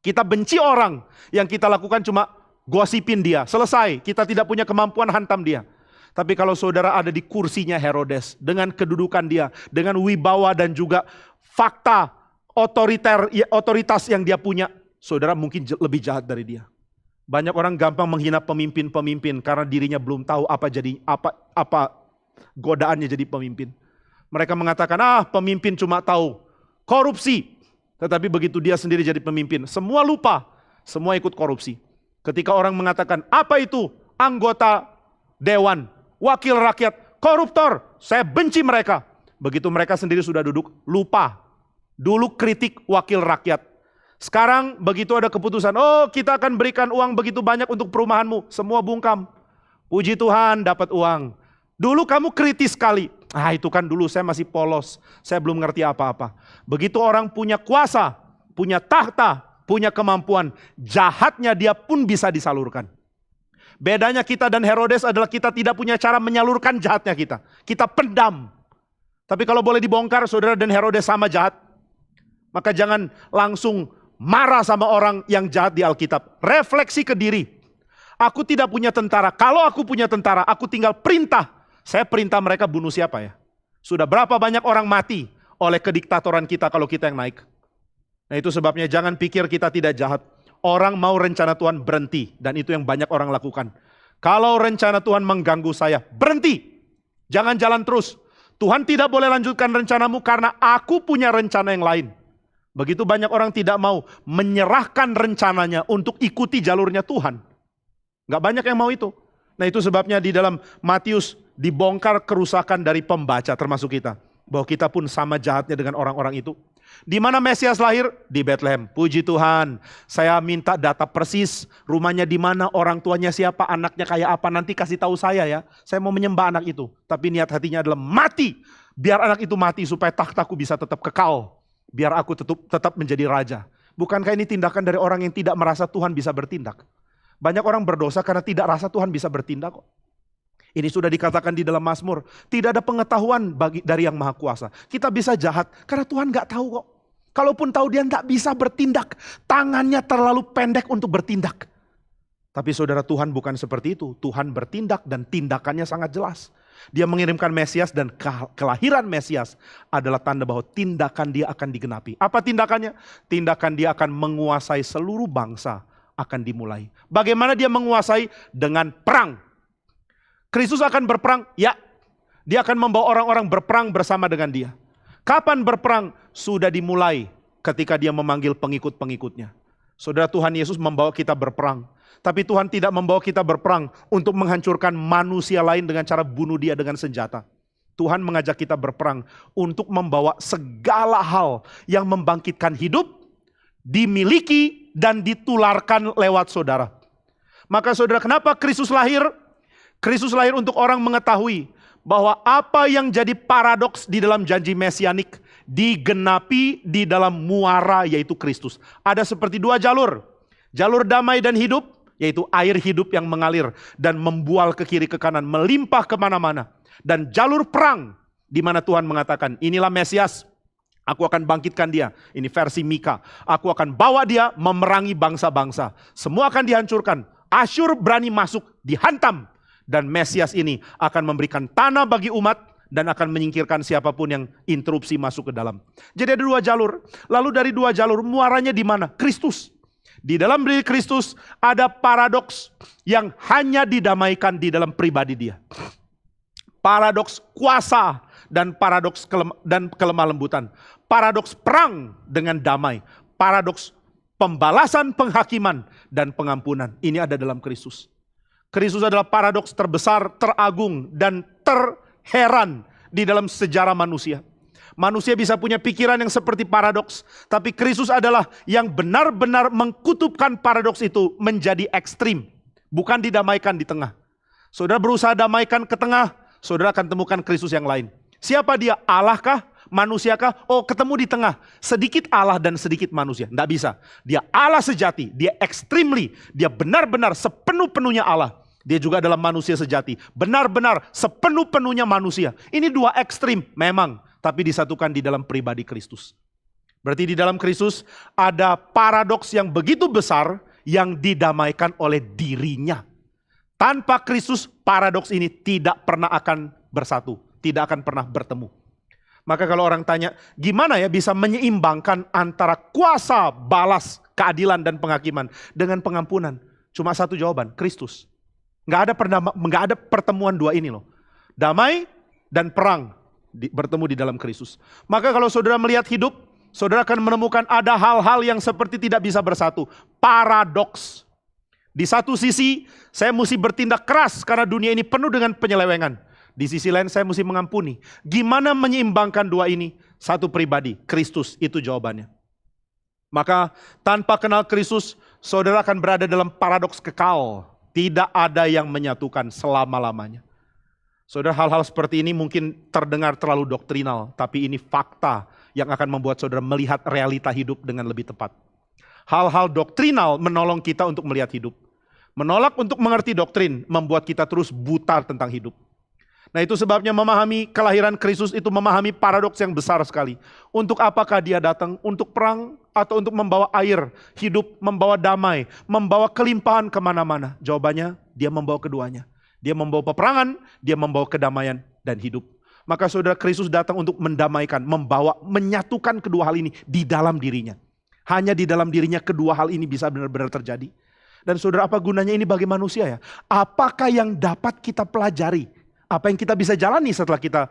Kita benci orang, yang kita lakukan cuma gosipin dia. Selesai, kita tidak punya kemampuan hantam dia. Tapi kalau saudara ada di kursinya Herodes, dengan kedudukan dia, dengan wibawa dan juga fakta otoritas yang dia punya, saudara mungkin lebih jahat dari dia. Banyak orang gampang menghina pemimpin-pemimpin karena dirinya belum tahu apa godaannya jadi pemimpin. Mereka mengatakan, pemimpin cuma tahu korupsi. Tetapi begitu dia sendiri jadi pemimpin, semua lupa, semua ikut korupsi. Ketika orang mengatakan, apa itu anggota dewan, wakil rakyat, koruptor, saya benci mereka. Begitu mereka sendiri sudah duduk, lupa. Dulu kritik wakil rakyat. Sekarang begitu ada keputusan, kita akan berikan uang begitu banyak untuk perumahanmu, semua bungkam. Puji Tuhan dapat uang. Dulu kamu kritis sekali. Itu kan dulu saya masih polos. Saya belum ngerti apa-apa. Begitu orang punya kuasa, punya tahta, punya kemampuan, jahatnya dia pun bisa disalurkan. Bedanya kita dan Herodes adalah kita tidak punya cara menyalurkan jahatnya kita. Kita pendam. Tapi kalau boleh dibongkar, saudara dan Herodes sama jahat. Maka jangan langsung marah sama orang yang jahat di Alkitab. Refleksi ke diri. Aku tidak punya tentara. Kalau aku punya tentara, aku tinggal perintah. Saya perintah mereka bunuh siapa ya? Sudah berapa banyak orang mati oleh kediktatoran kita kalau kita yang naik. Nah itu sebabnya jangan pikir kita tidak jahat. Orang mau rencana Tuhan berhenti. Dan itu yang banyak orang lakukan. Kalau rencana Tuhan mengganggu saya, berhenti. Jangan jalan terus. Tuhan tidak boleh lanjutkan rencanamu karena aku punya rencana yang lain. Begitu banyak orang tidak mau menyerahkan rencananya untuk ikuti jalurnya Tuhan. Gak banyak yang mau itu. Nah itu sebabnya di dalam Matius dibongkar kerusakan dari pembaca termasuk kita. Bahwa kita pun sama jahatnya dengan orang-orang itu. Di mana Mesias lahir? Di Bethlehem. Puji Tuhan. Saya minta data persis. Rumahnya di mana, orang tuanya siapa, anaknya kayak apa. Nanti kasih tahu saya ya. Saya mau menyembah anak itu. Tapi niat hatinya adalah mati. Biar anak itu mati supaya takhtaku bisa tetap kekal. Biar aku tetap menjadi raja. Bukankah ini tindakan dari orang yang tidak merasa Tuhan bisa bertindak? Banyak orang berdosa karena tidak rasa Tuhan bisa bertindak kok. Ini sudah dikatakan di dalam Mazmur. Tidak ada pengetahuan dari yang Maha Kuasa. Kita bisa jahat karena Tuhan gak tahu kok. Kalaupun tahu dia gak bisa bertindak. Tangannya terlalu pendek untuk bertindak. Tapi saudara, Tuhan bukan seperti itu. Tuhan bertindak dan tindakannya sangat jelas. Dia mengirimkan Mesias dan kelahiran Mesias adalah tanda bahwa tindakan dia akan digenapi. Apa tindakannya? Tindakan dia akan menguasai seluruh bangsa akan dimulai. Bagaimana dia menguasai? Dengan perang. Kristus akan berperang? Ya. Dia akan membawa orang-orang berperang bersama dengan dia. Kapan berperang? Sudah dimulai ketika dia memanggil pengikut-pengikutnya. Saudara, Tuhan Yesus membawa kita berperang. Tapi Tuhan tidak membawa kita berperang untuk menghancurkan manusia lain dengan cara bunuh dia dengan senjata. Tuhan mengajak kita berperang untuk membawa segala hal yang membangkitkan hidup, dimiliki dan ditularkan lewat saudara. Maka saudara, kenapa Kristus lahir? Kristus lahir untuk orang mengetahui bahwa apa yang jadi paradoks di dalam janji mesianik digenapi di dalam muara yaitu Kristus. Ada seperti dua jalur. Jalur damai dan hidup yaitu air hidup yang mengalir dan membual ke kiri ke kanan, melimpah kemana-mana. Dan jalur perang di mana Tuhan mengatakan inilah Mesias. Aku akan bangkitkan dia. Ini versi Mika. Aku akan bawa dia memerangi bangsa-bangsa. Semua akan dihancurkan. Asyur berani masuk, dihantam. Dan Mesias ini akan memberikan tanah bagi umat dan akan menyingkirkan siapapun yang interupsi masuk ke dalam. Jadi ada dua jalur. Lalu dari dua jalur muaranya di mana? Kristus. Di dalam diri Kristus ada paradoks yang hanya didamaikan di dalam pribadi dia. Paradoks kuasa dan paradoks kelemah lembutan. Paradoks perang dengan damai. Paradoks pembalasan, penghakiman dan pengampunan. Ini ada dalam Kristus. Kristus adalah paradoks terbesar, teragung, dan terheran di dalam sejarah manusia. Manusia bisa punya pikiran yang seperti paradoks, tapi Kristus adalah yang benar-benar mengkutupkan paradoks itu menjadi ekstrim, bukan didamaikan di tengah. Saudara berusaha damaikan ke tengah, saudara akan temukan Kristus yang lain. Siapa dia? Allah kah? Manusiakah? Oh, ketemu di tengah. Sedikit Allah dan sedikit manusia. Tidak bisa. Dia Allah sejati. Dia extremely. Dia benar-benar sepenuh-penuhnya Allah. Dia juga adalah manusia sejati. Benar-benar sepenuh-penuhnya manusia. Ini dua ekstrim memang. Tapi disatukan di dalam pribadi Kristus. Berarti di dalam Kristus ada paradoks yang begitu besar yang didamaikan oleh dirinya. Tanpa Kristus paradoks ini tidak pernah akan bersatu. Tidak akan pernah bertemu. Maka kalau orang tanya, gimana ya bisa menyeimbangkan antara kuasa, balas, keadilan, dan penghakiman dengan pengampunan? Cuma satu jawaban, Kristus. Nggak ada pertemuan dua ini loh. Damai dan perang bertemu di dalam Kristus. Maka kalau saudara melihat hidup, saudara akan menemukan ada hal-hal yang seperti tidak bisa bersatu. Paradoks. Di satu sisi, saya mesti bertindak keras karena dunia ini penuh dengan penyelewengan. Di sisi lain saya mesti mengampuni. Gimana menyeimbangkan dua ini? Satu pribadi, Kristus, itu jawabannya. Maka tanpa kenal Kristus, saudara akan berada dalam paradoks kekal. Tidak ada yang menyatukan selama-lamanya. Saudara, hal-hal seperti ini mungkin terdengar terlalu doktrinal, tapi ini fakta yang akan membuat saudara melihat realita hidup dengan lebih tepat. Hal-hal doktrinal menolong kita untuk melihat hidup. Menolak untuk mengerti doktrin membuat kita terus buta tentang hidup. Nah itu sebabnya memahami kelahiran Kristus itu memahami paradoks yang besar sekali. Untuk apakah dia datang? Untuk perang atau untuk membawa air hidup, membawa damai, membawa kelimpahan kemana-mana? Jawabannya, dia membawa keduanya. Dia membawa peperangan, dia membawa kedamaian dan hidup. Maka saudara, Kristus datang untuk mendamaikan, membawa, menyatukan kedua hal ini di dalam dirinya. Hanya di dalam dirinya kedua hal ini bisa benar-benar terjadi. Dan saudara, apa gunanya ini bagi manusia ya? Apakah yang dapat kita pelajari? Apa yang kita bisa jalani setelah kita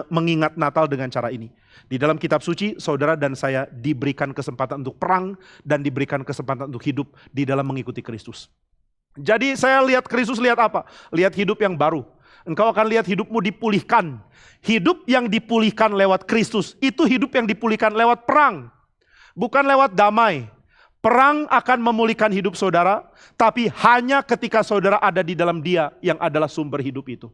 mengingat Natal dengan cara ini? Di dalam kitab suci, saudara dan saya diberikan kesempatan untuk perang dan diberikan kesempatan untuk hidup di dalam mengikuti Kristus. Jadi saya lihat Kristus, lihat apa? Lihat hidup yang baru. Engkau akan lihat hidupmu dipulihkan. Hidup yang dipulihkan lewat Kristus, itu hidup yang dipulihkan lewat perang. Bukan lewat damai. Perang akan memulihkan hidup saudara, tapi hanya ketika saudara ada di dalam Dia yang adalah sumber hidup itu.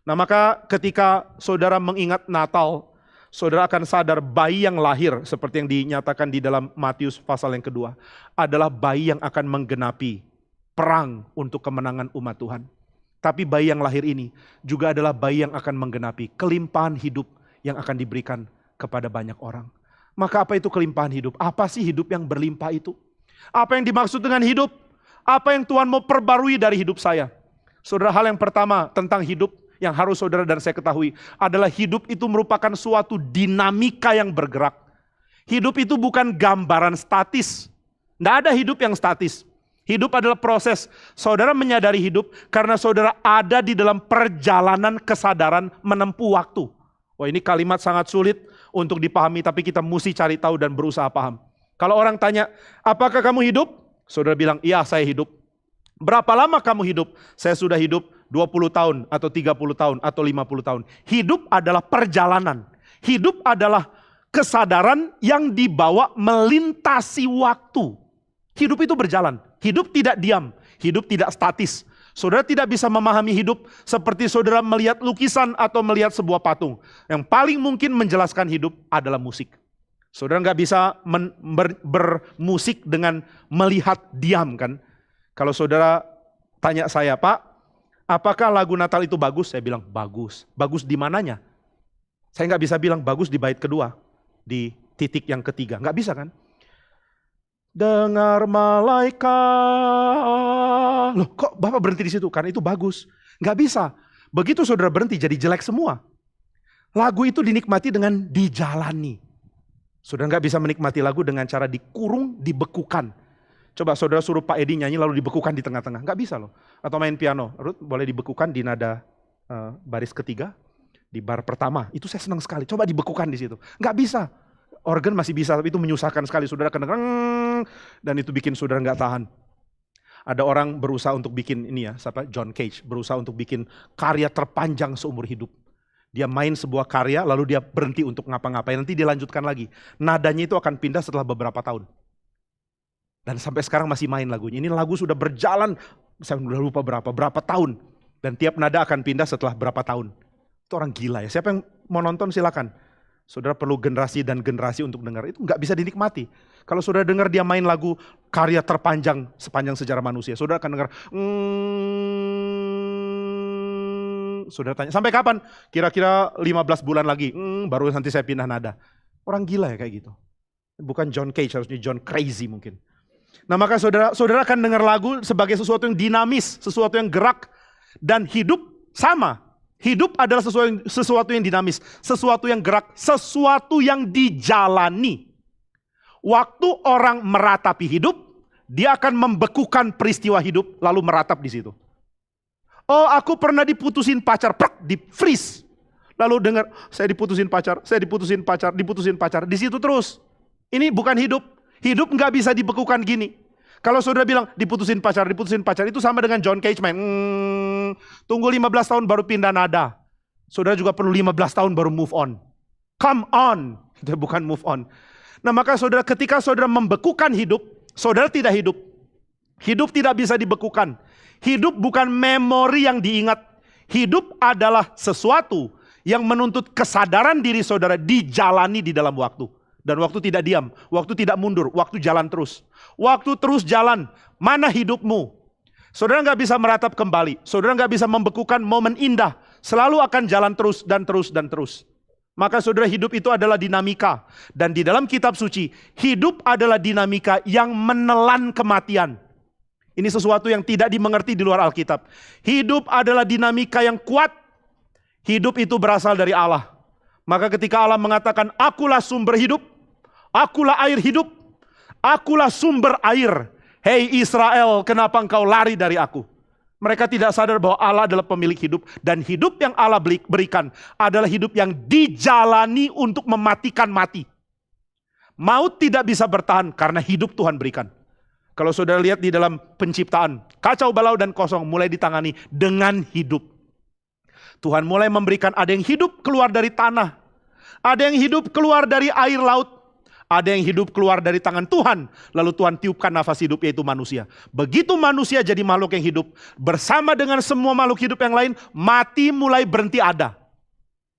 Nah maka ketika saudara mengingat Natal, saudara akan sadar bayi yang lahir seperti yang dinyatakan di dalam Matius pasal yang kedua adalah bayi yang akan menggenapi perang untuk kemenangan umat Tuhan. Tapi bayi yang lahir ini juga adalah bayi yang akan menggenapi kelimpahan hidup yang akan diberikan kepada banyak orang. Maka apa itu kelimpahan hidup? Apa sih hidup yang berlimpah itu? Apa yang dimaksud dengan hidup? Apa yang Tuhan mau perbarui dari hidup saya? Saudara, hal yang pertama tentang hidup yang harus saudara dan saya ketahui adalah hidup itu merupakan suatu dinamika yang bergerak. Hidup itu bukan gambaran statis. Tidak ada hidup yang statis. Hidup adalah proses. Saudara menyadari hidup karena saudara ada di dalam perjalanan kesadaran menempuh waktu. Wah, ini kalimat sangat sulit untuk dipahami, tapi kita mesti cari tahu dan berusaha paham. Kalau orang tanya, apakah kamu hidup? Saudara bilang, iya saya hidup. Berapa lama kamu hidup? Saya sudah hidup 20 tahun atau 30 tahun atau 50 tahun. Hidup adalah perjalanan. Hidup adalah kesadaran yang dibawa melintasi waktu. Hidup itu berjalan. Hidup tidak diam. Hidup tidak statis. Saudara tidak bisa memahami hidup seperti saudara melihat lukisan atau melihat sebuah patung. Yang paling mungkin menjelaskan hidup adalah musik. Saudara nggak bisa bermusik dengan melihat diam kan. Kalau saudara tanya saya, Pak, apakah lagu Natal itu bagus? Saya bilang bagus. Bagus di mananya? Saya nggak bisa bilang bagus di bait kedua, di titik yang ketiga. Nggak bisa kan? Dengar malaikat. Loh kok Bapak berhenti di situ? Karena itu bagus. Nggak bisa. Begitu saudara berhenti jadi jelek semua. Lagu itu dinikmati dengan dijalani. Saudara nggak bisa menikmati lagu dengan cara dikurung, dibekukan. Coba saudara suruh Pak Edi nyanyi lalu dibekukan di tengah-tengah. Nggak bisa loh. Atau main piano. Ruth boleh dibekukan di nada baris ketiga. Di bar pertama. Itu saya senang sekali. Coba dibekukan di situ. Nggak bisa. Organ masih bisa, tapi itu menyusahkan sekali. Saudara kena dan itu bikin saudara nggak tahan. Ada orang berusaha untuk bikin ini ya, John Cage. Berusaha untuk bikin karya terpanjang seumur hidup. Dia main sebuah karya lalu dia berhenti untuk ngapa-ngapain. Nanti dia lanjutkan lagi. Nadanya itu akan pindah setelah beberapa tahun. Dan sampai sekarang masih main lagunya. Ini lagu sudah berjalan, saya udah lupa berapa tahun. Dan tiap nada akan pindah setelah berapa tahun. Itu orang gila ya. Siapa yang mau nonton silakan. Saudara perlu generasi dan generasi untuk dengar. Itu nggak bisa dinikmati. Kalau saudara dengar dia main lagu karya terpanjang sepanjang sejarah manusia. Saudara akan dengar. Saudara tanya, sampai kapan? Kira-kira 15 bulan lagi. Baru nanti saya pindah nada. Orang gila ya kayak gitu. Bukan John Cage, harusnya John Crazy mungkin. Nah maka saudara akan dengar lagu sebagai sesuatu yang dinamis, sesuatu yang gerak, dan hidup sama. Hidup adalah sesuatu yang dinamis, sesuatu yang gerak, sesuatu yang dijalani. Waktu orang meratapi hidup, dia akan membekukan peristiwa hidup lalu meratap di situ. Oh aku pernah diputusin pacar, di freeze. Lalu dengar, saya diputusin pacar, diputusin pacar, di situ terus. Ini bukan hidup. Hidup nggak bisa dibekukan gini. Kalau saudara bilang diputusin pacar, itu sama dengan John Cage main. Tunggu 15 tahun baru pindah nada. Saudara juga perlu 15 tahun baru move on. Come on. Itu bukan move on. Nah maka saudara ketika saudara membekukan hidup, saudara tidak hidup. Hidup tidak bisa dibekukan. Hidup bukan memori yang diingat. Hidup adalah sesuatu yang menuntut kesadaran diri saudara dijalani di dalam waktu. Dan waktu tidak diam, waktu tidak mundur, waktu jalan terus. Waktu terus jalan, mana hidupmu? Saudara nggak bisa meratap kembali. Saudara nggak bisa membekukan momen indah. Selalu akan jalan terus dan terus dan terus. Maka saudara, hidup itu adalah dinamika. Dan di dalam kitab suci, hidup adalah dinamika yang menelan kematian. Ini sesuatu yang tidak dimengerti di luar Alkitab. Hidup adalah dinamika yang kuat. Hidup itu berasal dari Allah. Maka ketika Allah mengatakan, akulah sumber hidup, akulah air hidup, akulah sumber air. Hei Israel, kenapa engkau lari dari aku? Mereka tidak sadar bahwa Allah adalah pemilik hidup. Dan hidup yang Allah berikan adalah hidup yang dijalani untuk mematikan mati. Maut tidak bisa bertahan karena hidup Tuhan berikan. Kalau saudara lihat di dalam penciptaan, kacau balau dan kosong mulai ditangani dengan hidup. Tuhan mulai memberikan, ada yang hidup keluar dari tanah. Ada yang hidup keluar dari air laut. Ada yang hidup keluar dari tangan Tuhan. Lalu Tuhan tiupkan nafas hidup, yaitu manusia. Begitu manusia jadi makhluk yang hidup, bersama dengan semua makhluk hidup yang lain, mati mulai berhenti ada.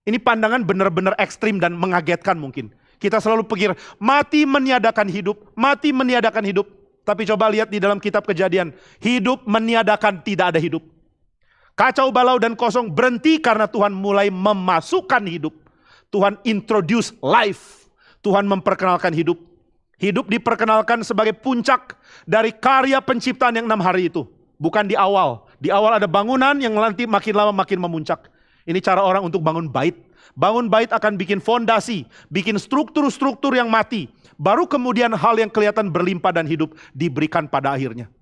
Ini pandangan benar-benar ekstrim dan mengagetkan mungkin. Kita selalu pikir, mati meniadakan hidup, mati meniadakan hidup. Tapi coba lihat di dalam kitab Kejadian, hidup meniadakan tidak ada hidup. Kacau balau dan kosong berhenti karena Tuhan mulai memasukkan hidup. Tuhan introduce life. Tuhan memperkenalkan hidup. Hidup diperkenalkan sebagai puncak dari karya penciptaan yang 6 hari itu. Bukan di awal. Di awal ada bangunan yang nanti makin lama makin memuncak. Ini cara orang untuk bangun bait. Bangun bait akan bikin fondasi, bikin struktur-struktur yang mati. Baru kemudian hal yang kelihatan berlimpah dan hidup diberikan pada akhirnya.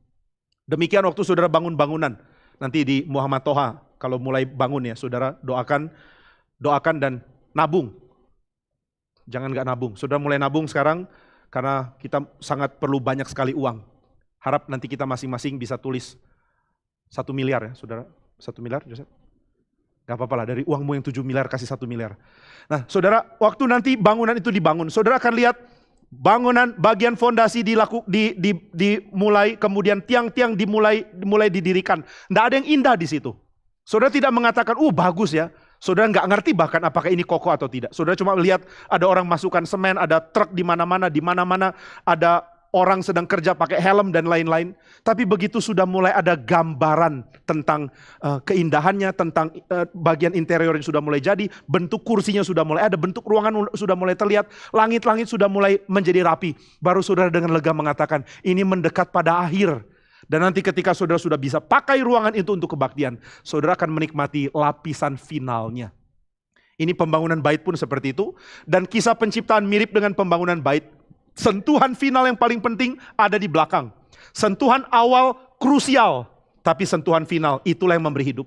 Demikian waktu saudara bangun bangunan. Nanti di Muhammad Toha, kalau mulai bangun ya, saudara doakan dan nabung. Jangan nggak nabung. Saudara mulai nabung sekarang karena kita sangat perlu banyak sekali uang. Harap nanti kita masing-masing bisa tulis 1 miliar ya, saudara. 1 miliar, Joseph? Gak apa-apa lah, dari uangmu yang 7 miliar kasih 1 miliar. Nah saudara, waktu nanti bangunan itu dibangun, saudara akan lihat bangunan bagian fondasi dimulai, kemudian tiang-tiang dimulai didirikan. Nggak ada yang indah di situ. Saudara tidak mengatakan, bagus ya. Saudara nggak ngerti bahkan apakah ini kokoh atau tidak. Saudara cuma lihat ada orang masukkan semen, ada truk di mana-mana ada orang sedang kerja pakai helm dan lain-lain. Tapi begitu sudah mulai ada gambaran tentang keindahannya, tentang bagian interior yang sudah mulai jadi, bentuk kursinya sudah mulai ada, bentuk ruangan sudah mulai terlihat, langit-langit sudah mulai menjadi rapi. Baru saudara dengan lega mengatakan, ini mendekat pada akhir. Dan nanti ketika saudara sudah bisa pakai ruangan itu untuk kebaktian, saudara akan menikmati lapisan finalnya. Ini pembangunan bait pun seperti itu. Dan kisah penciptaan mirip dengan pembangunan bait. Sentuhan final yang paling penting ada di belakang. Sentuhan awal krusial, tapi sentuhan final itulah yang memberi hidup.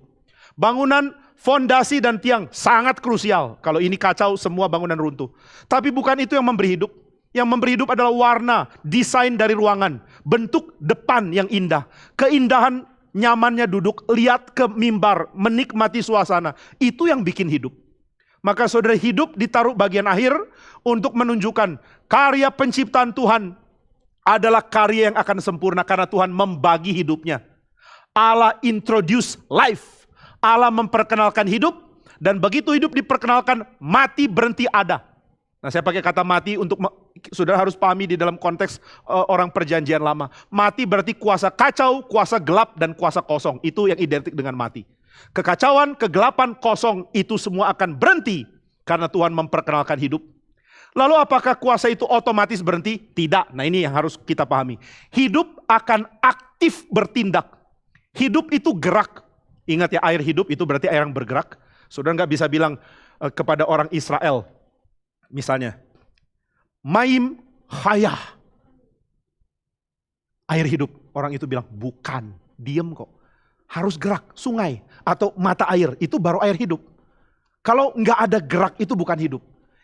Bangunan, fondasi dan tiang sangat krusial. Kalau ini kacau, semua bangunan runtuh. Tapi bukan itu yang memberi hidup. Yang memberi hidup adalah warna, desain dari ruangan, bentuk depan yang indah, keindahan nyamannya duduk, lihat ke mimbar, menikmati suasana. Itu yang bikin hidup. Maka saudara, hidup ditaruh bagian akhir untuk menunjukkan karya penciptaan Tuhan adalah karya yang akan sempurna karena Tuhan membagi hidupnya. Allah introduce life. Allah memperkenalkan hidup, dan begitu hidup diperkenalkan, mati berhenti ada. Nah, saya pakai kata mati untuk saudara harus pahami di dalam konteks orang perjanjian lama. Mati berarti kuasa kacau, kuasa gelap, dan kuasa kosong. Itu yang identik dengan mati. Kekacauan, kegelapan, kosong, itu semua akan berhenti karena Tuhan memperkenalkan hidup. Lalu apakah kuasa itu otomatis berhenti? Tidak. Nah, ini yang harus kita pahami. Hidup akan aktif bertindak. Hidup itu gerak. Ingat ya, air hidup itu berarti air yang bergerak. Saudara nggak bisa bilang kepada orang Israel, misalnya, Maim hayah, air hidup. Orang itu bilang, bukan, diem kok. Harus gerak, sungai atau mata air, itu baru air hidup. Kalau nggak ada gerak, itu bukan hidup.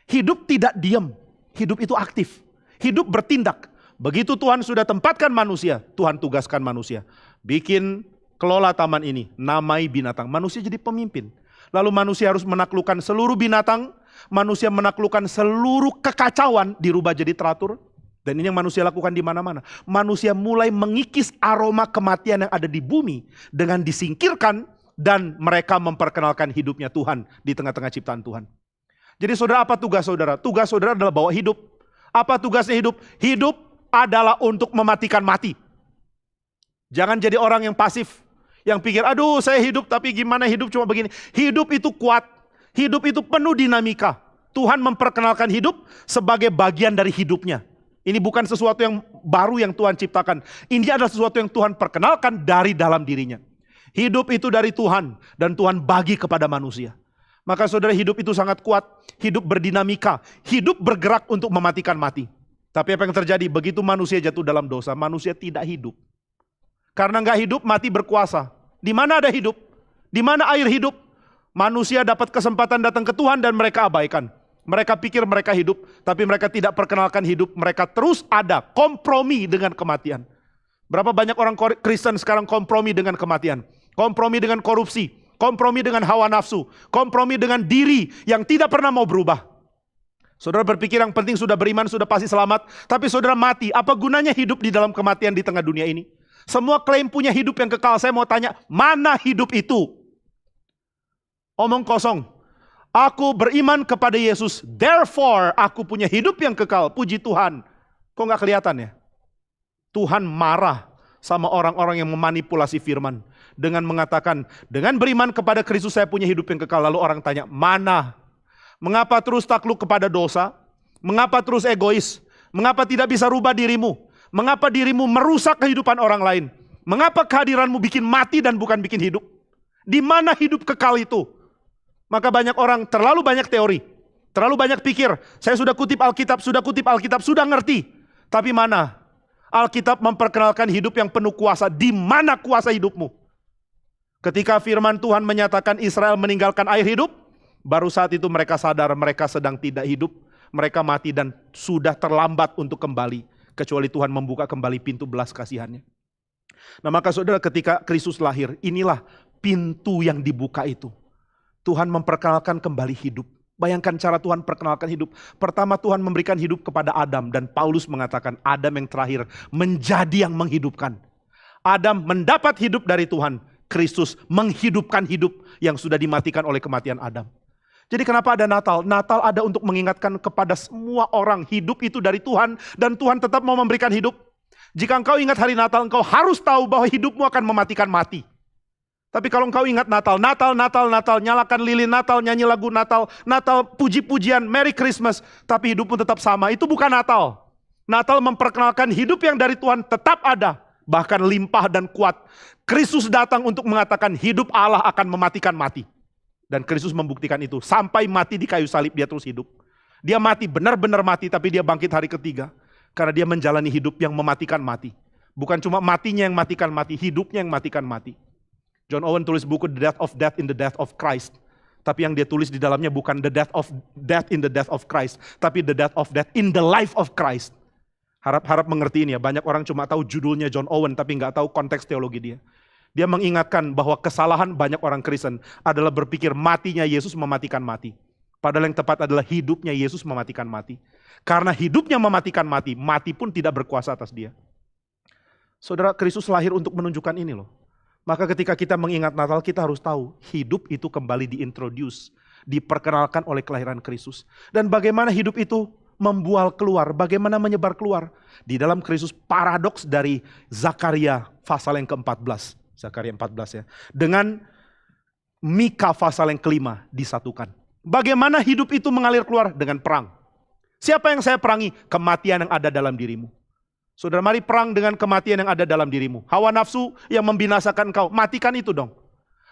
Hidup tidak diem, hidup itu aktif. Hidup bertindak. Begitu Tuhan sudah tempatkan manusia, Tuhan tugaskan manusia. Bikin, kelola taman ini, namai binatang. Manusia jadi pemimpin. Lalu manusia harus menaklukkan seluruh binatang, manusia menaklukkan seluruh kekacauan, dirubah jadi teratur. Dan ini yang manusia lakukan di mana-mana. Manusia mulai mengikis aroma kematian yang ada di bumi dengan disingkirkan, dan mereka memperkenalkan hidupnya Tuhan di tengah-tengah ciptaan Tuhan. Jadi saudara, apa tugas saudara? Tugas saudara adalah bawa hidup. Apa tugasnya hidup? Hidup adalah untuk mematikan mati. Jangan jadi orang yang pasif, yang pikir, aduh saya hidup tapi gimana hidup cuma begini. Hidup itu kuat, hidup itu penuh dinamika. Tuhan memperkenalkan hidup sebagai bagian dari hidupnya. Ini bukan sesuatu yang baru yang Tuhan ciptakan. Ini adalah sesuatu yang Tuhan perkenalkan dari dalam dirinya. Hidup itu dari Tuhan dan Tuhan bagi kepada manusia. Maka saudara, hidup itu sangat kuat, hidup berdinamika, hidup bergerak untuk mematikan mati. Tapi apa yang terjadi? Begitu manusia jatuh dalam dosa, manusia tidak hidup. Karena nggak hidup, mati berkuasa. Di mana ada hidup? Di mana air hidup? Manusia dapat kesempatan datang ke Tuhan dan mereka abaikan. Mereka pikir mereka hidup, tapi mereka tidak perkenalkan hidup. Mereka terus ada kompromi dengan kematian. Berapa banyak orang Kristen sekarang kompromi dengan kematian? Kompromi dengan korupsi, kompromi dengan hawa nafsu, kompromi dengan diri yang tidak pernah mau berubah. Saudara berpikir yang penting sudah beriman, sudah pasti selamat, tapi saudara mati. Apa gunanya hidup di dalam kematian di tengah dunia ini? Semua klaim punya hidup yang kekal. Saya mau tanya, mana hidup itu? Omong kosong. Aku beriman kepada Yesus, therefore aku punya hidup yang kekal. Puji Tuhan. Kok nggak kelihatan ya? Tuhan marah sama orang-orang yang memanipulasi firman. Dengan mengatakan, dengan beriman kepada Kristus saya punya hidup yang kekal. Lalu orang tanya, mana? Mengapa terus takluk kepada dosa? Mengapa terus egois? Mengapa tidak bisa rubah dirimu? Mengapa dirimu merusak kehidupan orang lain? Mengapa kehadiranmu bikin mati dan bukan bikin hidup? Di mana hidup kekal itu? Maka banyak orang terlalu banyak teori, terlalu banyak pikir. Saya sudah kutip Alkitab, sudah ngerti. Tapi mana? Alkitab memperkenalkan hidup yang penuh kuasa. Di mana kuasa hidupmu? Ketika firman Tuhan menyatakan Israel meninggalkan air hidup, baru saat itu mereka sadar mereka sedang tidak hidup. Mereka mati dan sudah terlambat untuk kembali. Kecuali Tuhan membuka kembali pintu belas kasihannya. Nah maka saudara, ketika Kristus lahir, inilah pintu yang dibuka itu. Tuhan memperkenalkan kembali hidup. Bayangkan cara Tuhan perkenalkan hidup. Pertama Tuhan memberikan hidup kepada Adam. Dan Paulus mengatakan Adam yang terakhir menjadi yang menghidupkan. Adam mendapat hidup dari Tuhan. Kristus menghidupkan hidup yang sudah dimatikan oleh kematian Adam. Jadi kenapa ada Natal? Natal ada untuk mengingatkan kepada semua orang, hidup itu dari Tuhan dan Tuhan tetap mau memberikan hidup. Jika engkau ingat hari Natal, engkau harus tahu bahwa hidupmu akan mematikan mati. Tapi kalau engkau ingat Natal, nyalakan lilin Natal, nyanyi lagu Natal, puji-pujian, Merry Christmas, tapi hidupmu tetap sama, itu bukan Natal. Natal memperkenalkan hidup yang dari Tuhan tetap ada, bahkan limpah dan kuat. Kristus datang untuk mengatakan hidup Allah akan mematikan mati. Dan Kristus membuktikan itu. Sampai mati di kayu salib dia terus hidup. Dia mati, benar-benar mati, tapi dia bangkit hari ketiga. Karena dia menjalani hidup yang mematikan mati. Bukan cuma matinya yang matikan mati, hidupnya yang matikan mati. John Owen tulis buku The Death of Death in the Death of Christ. Tapi yang dia tulis di dalamnya bukan the death of death in the death of Christ. Tapi the death of death in the life of Christ. Harap mengerti ini ya. Banyak orang cuma tahu judulnya John Owen, tapi nggak tahu konteks teologi dia. Dia mengingatkan bahwa kesalahan banyak orang Kristen adalah berpikir matinya Yesus mematikan mati. Padahal yang tepat adalah hidupnya Yesus mematikan mati. Karena hidupnya mematikan mati, mati pun tidak berkuasa atas dia. Saudara, Kristus lahir untuk menunjukkan ini loh. Maka ketika kita mengingat Natal, kita harus tahu hidup itu kembali diintroduce, diperkenalkan oleh kelahiran Kristus. Dan bagaimana hidup itu membual keluar, bagaimana menyebar keluar. Di dalam Kristus paradoks dari Zakaria pasal yang ke-14. Zakaria 14 ya. Dengan Mika pasal yang kelima disatukan. Bagaimana hidup itu mengalir keluar? Dengan perang. Siapa yang saya perangi? Kematian yang ada dalam dirimu. Saudara, mari perang dengan kematian yang ada dalam dirimu. Hawa nafsu yang membinasakan engkau, matikan itu dong.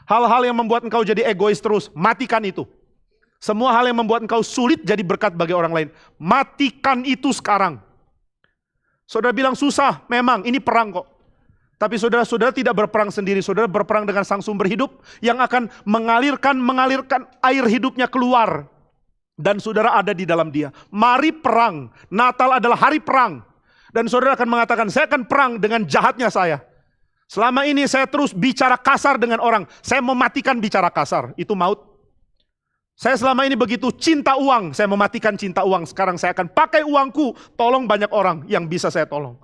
Hal-hal yang membuat engkau jadi egois terus, matikan itu. Semua hal yang membuat engkau sulit jadi berkat bagi orang lain, matikan itu sekarang. Saudara bilang susah, memang ini perang kok. Tapi saudara tidak berperang sendiri, saudara berperang dengan sang sumber hidup yang akan mengalirkan air hidupnya keluar. Dan saudara ada di dalam dia. Mari perang, Natal adalah hari perang. Dan saudara akan mengatakan, saya akan perang dengan jahatnya saya. Selama ini saya terus bicara kasar dengan orang, saya mematikan bicara kasar, itu maut. Saya selama ini begitu cinta uang, saya mematikan cinta uang. Sekarang saya akan pakai uangku, tolong banyak orang yang bisa saya tolong.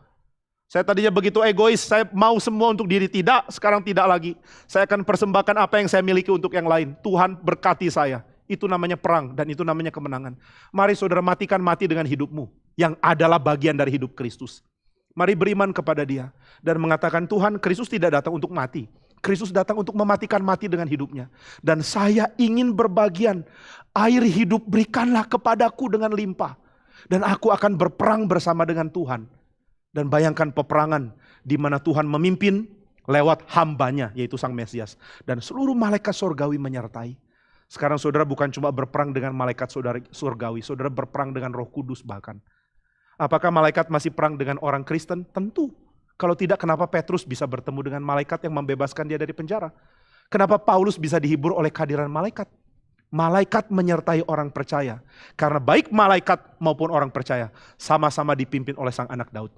Saya tadinya begitu egois, saya mau semua untuk diri, tidak, sekarang tidak lagi. Saya akan persembahkan apa yang saya miliki untuk yang lain. Tuhan berkati saya. Itu namanya perang dan itu namanya kemenangan. Mari saudara matikan mati dengan hidupmu. Yang adalah bagian dari hidup Kristus. Mari beriman kepada Dia dan mengatakan, Tuhan, Kristus tidak datang untuk mati. Kristus datang untuk mematikan mati dengan hidupnya. Dan saya ingin berbagian. Air hidup berikanlah kepadaku dengan limpah. Dan aku akan berperang bersama dengan Tuhan. Dan bayangkan peperangan di mana Tuhan memimpin lewat hambanya, yaitu Sang Mesias. Dan seluruh malaikat surgawi menyertai. Sekarang saudara bukan cuma berperang dengan malaikat surgawi, saudara berperang dengan Roh Kudus bahkan. Apakah malaikat masih perang dengan orang Kristen? Tentu. Kalau tidak, kenapa Petrus bisa bertemu dengan malaikat yang membebaskan dia dari penjara? Kenapa Paulus bisa dihibur oleh kehadiran malaikat? Malaikat menyertai orang percaya. Karena baik malaikat maupun orang percaya sama-sama dipimpin oleh sang anak Daud.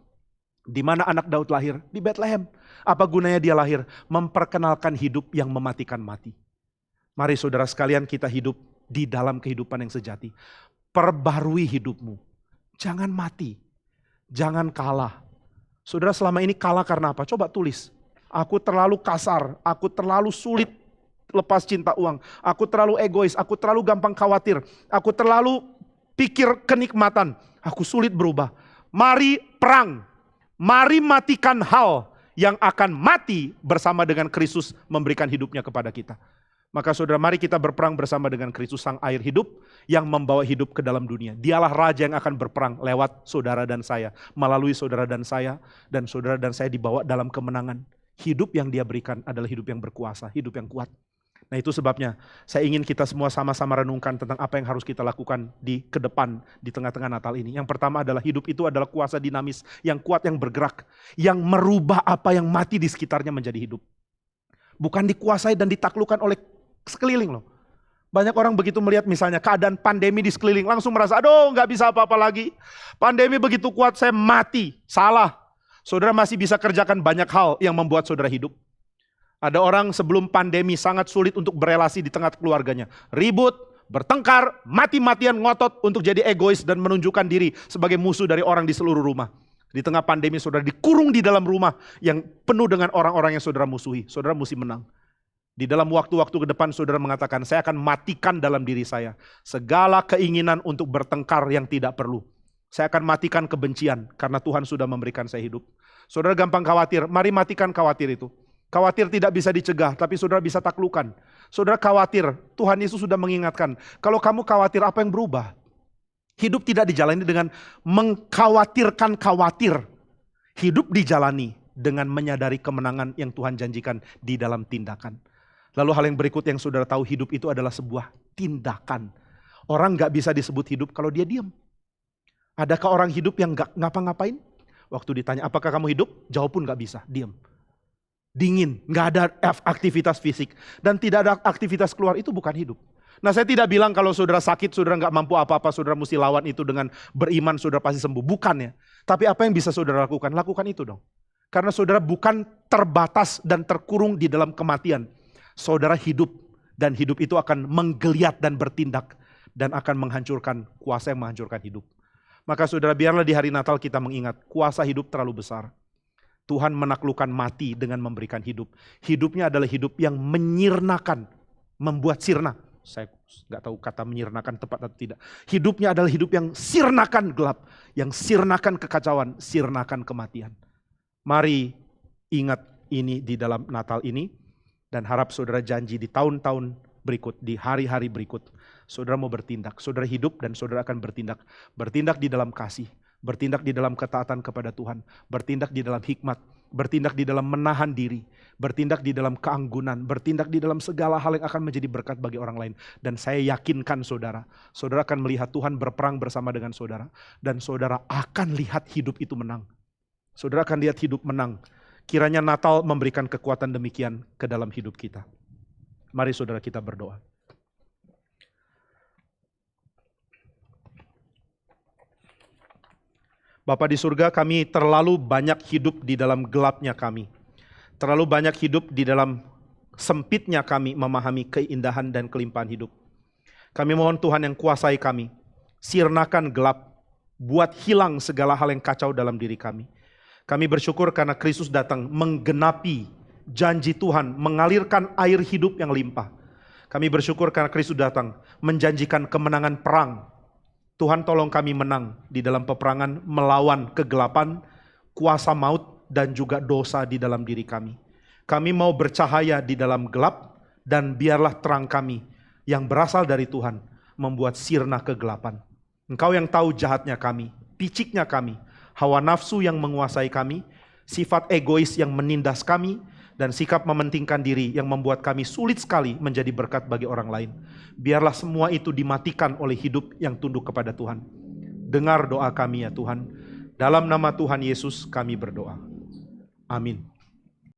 Di mana anak Daud lahir? Di Bethlehem. Apa gunanya dia lahir? Memperkenalkan hidup yang mematikan mati. Mari saudara sekalian, kita hidup di dalam kehidupan yang sejati. Perbarui hidupmu. Jangan mati, jangan kalah. Saudara selama ini kalah karena apa? Coba tulis. Aku terlalu kasar, aku terlalu sulit lepas cinta uang. Aku terlalu egois, aku terlalu gampang khawatir. Aku terlalu pikir kenikmatan. Aku sulit berubah. Mari perang, mari matikan hal yang akan mati bersama dengan Kristus memberikan hidupnya kepada kita. Maka saudara, mari kita berperang bersama dengan Kristus sang air hidup yang membawa hidup ke dalam dunia. Dialah raja yang akan berperang lewat saudara dan saya. Melalui saudara dan saya dibawa dalam kemenangan. Hidup yang dia berikan adalah hidup yang berkuasa, hidup yang kuat. Nah itu sebabnya saya ingin kita semua sama-sama renungkan tentang apa yang harus kita lakukan di ke depan di tengah-tengah Natal ini. Yang pertama adalah hidup itu adalah kuasa dinamis, yang kuat, yang bergerak. Yang merubah apa yang mati di sekitarnya menjadi hidup. Bukan dikuasai dan ditaklukkan oleh sekeliling loh. Banyak orang begitu melihat misalnya keadaan pandemi di sekeliling langsung merasa, aduh gak bisa apa-apa lagi. Pandemi begitu kuat, saya mati. Salah. Saudara masih bisa kerjakan banyak hal yang membuat saudara hidup. Ada orang sebelum pandemi sangat sulit untuk berelasi di tengah keluarganya. Ribut, bertengkar, mati-matian ngotot untuk jadi egois dan menunjukkan diri sebagai musuh dari orang di seluruh rumah. Di tengah pandemi saudara dikurung di dalam rumah yang penuh dengan orang-orang yang saudara musuhi. Saudara mesti menang. Di dalam waktu-waktu ke depan saudara mengatakan, saya akan matikan dalam diri saya segala keinginan untuk bertengkar yang tidak perlu. Saya akan matikan kebencian karena Tuhan sudah memberikan saya hidup. Saudara gampang khawatir, mari matikan khawatir itu. Khawatir tidak bisa dicegah, tapi saudara bisa taklukan. Saudara khawatir, Tuhan Yesus sudah mengingatkan, kalau kamu khawatir apa yang berubah? Hidup tidak dijalani dengan mengkhawatirkan khawatir. Hidup dijalani dengan menyadari kemenangan yang Tuhan janjikan di dalam tindakan. Lalu hal yang berikut yang saudara tahu, hidup itu adalah sebuah tindakan. Orang gak bisa disebut hidup kalau dia diam. Adakah orang hidup yang gak ngapa-ngapain? Waktu ditanya, apakah kamu hidup? Jawab pun gak bisa, diam. Dingin, gak ada aktivitas fisik. Dan tidak ada aktivitas keluar, itu bukan hidup. Nah saya tidak bilang kalau saudara sakit, saudara gak mampu apa-apa, saudara mesti lawan itu dengan beriman, saudara pasti sembuh. Bukan ya. Tapi apa yang bisa saudara lakukan? Lakukan itu dong. Karena saudara bukan terbatas dan terkurung di dalam kematian. Saudara hidup, dan hidup itu akan menggeliat dan bertindak, dan akan menghancurkan kuasa yang menghancurkan hidup. Maka saudara, biarlah di hari Natal kita mengingat, kuasa hidup terlalu besar. Tuhan menaklukkan mati dengan memberikan hidup. Hidupnya adalah hidup yang menyirnakan, membuat sirna. Saya nggak tahu kata menyirnakan tepat atau tidak. Hidupnya adalah hidup yang sirnakan gelap, yang sirnakan kekacauan, sirnakan kematian. Mari ingat ini di dalam Natal ini. Dan harap saudara janji di tahun-tahun berikut, di hari-hari berikut. Saudara mau bertindak, saudara hidup dan saudara akan bertindak. Bertindak di dalam kasih, bertindak di dalam ketaatan kepada Tuhan. Bertindak di dalam hikmat, bertindak di dalam menahan diri. Bertindak di dalam keanggunan, bertindak di dalam segala hal yang akan menjadi berkat bagi orang lain. Dan saya yakinkan saudara, saudara akan melihat Tuhan berperang bersama dengan saudara. Dan saudara akan lihat hidup itu menang. Saudara akan lihat hidup menang. Kiranya Natal memberikan kekuatan demikian ke dalam hidup kita. Mari saudara kita berdoa. Bapa di surga, kami terlalu banyak hidup di dalam gelapnya kami. Terlalu banyak hidup di dalam sempitnya kami memahami keindahan dan kelimpahan hidup. Kami mohon Tuhan yang kuasai kami. Sirnakan gelap, buat hilang segala hal yang kacau dalam diri kami. Kami bersyukur karena Kristus datang menggenapi janji Tuhan, mengalirkan air hidup yang limpah. Kami bersyukur karena Kristus datang menjanjikan kemenangan perang. Tuhan tolong kami menang di dalam peperangan melawan kegelapan, kuasa maut dan juga dosa di dalam diri kami. Kami mau bercahaya di dalam gelap, dan biarlah terang kami yang berasal dari Tuhan membuat sirna kegelapan. Engkau yang tahu jahatnya kami, piciknya kami, hawa nafsu yang menguasai kami, sifat egois yang menindas kami, dan sikap mementingkan diri yang membuat kami sulit sekali menjadi berkat bagi orang lain. Biarlah semua itu dimatikan oleh hidup yang tunduk kepada Tuhan. Dengar doa kami ya Tuhan. Dalam nama Tuhan Yesus kami berdoa. Amin.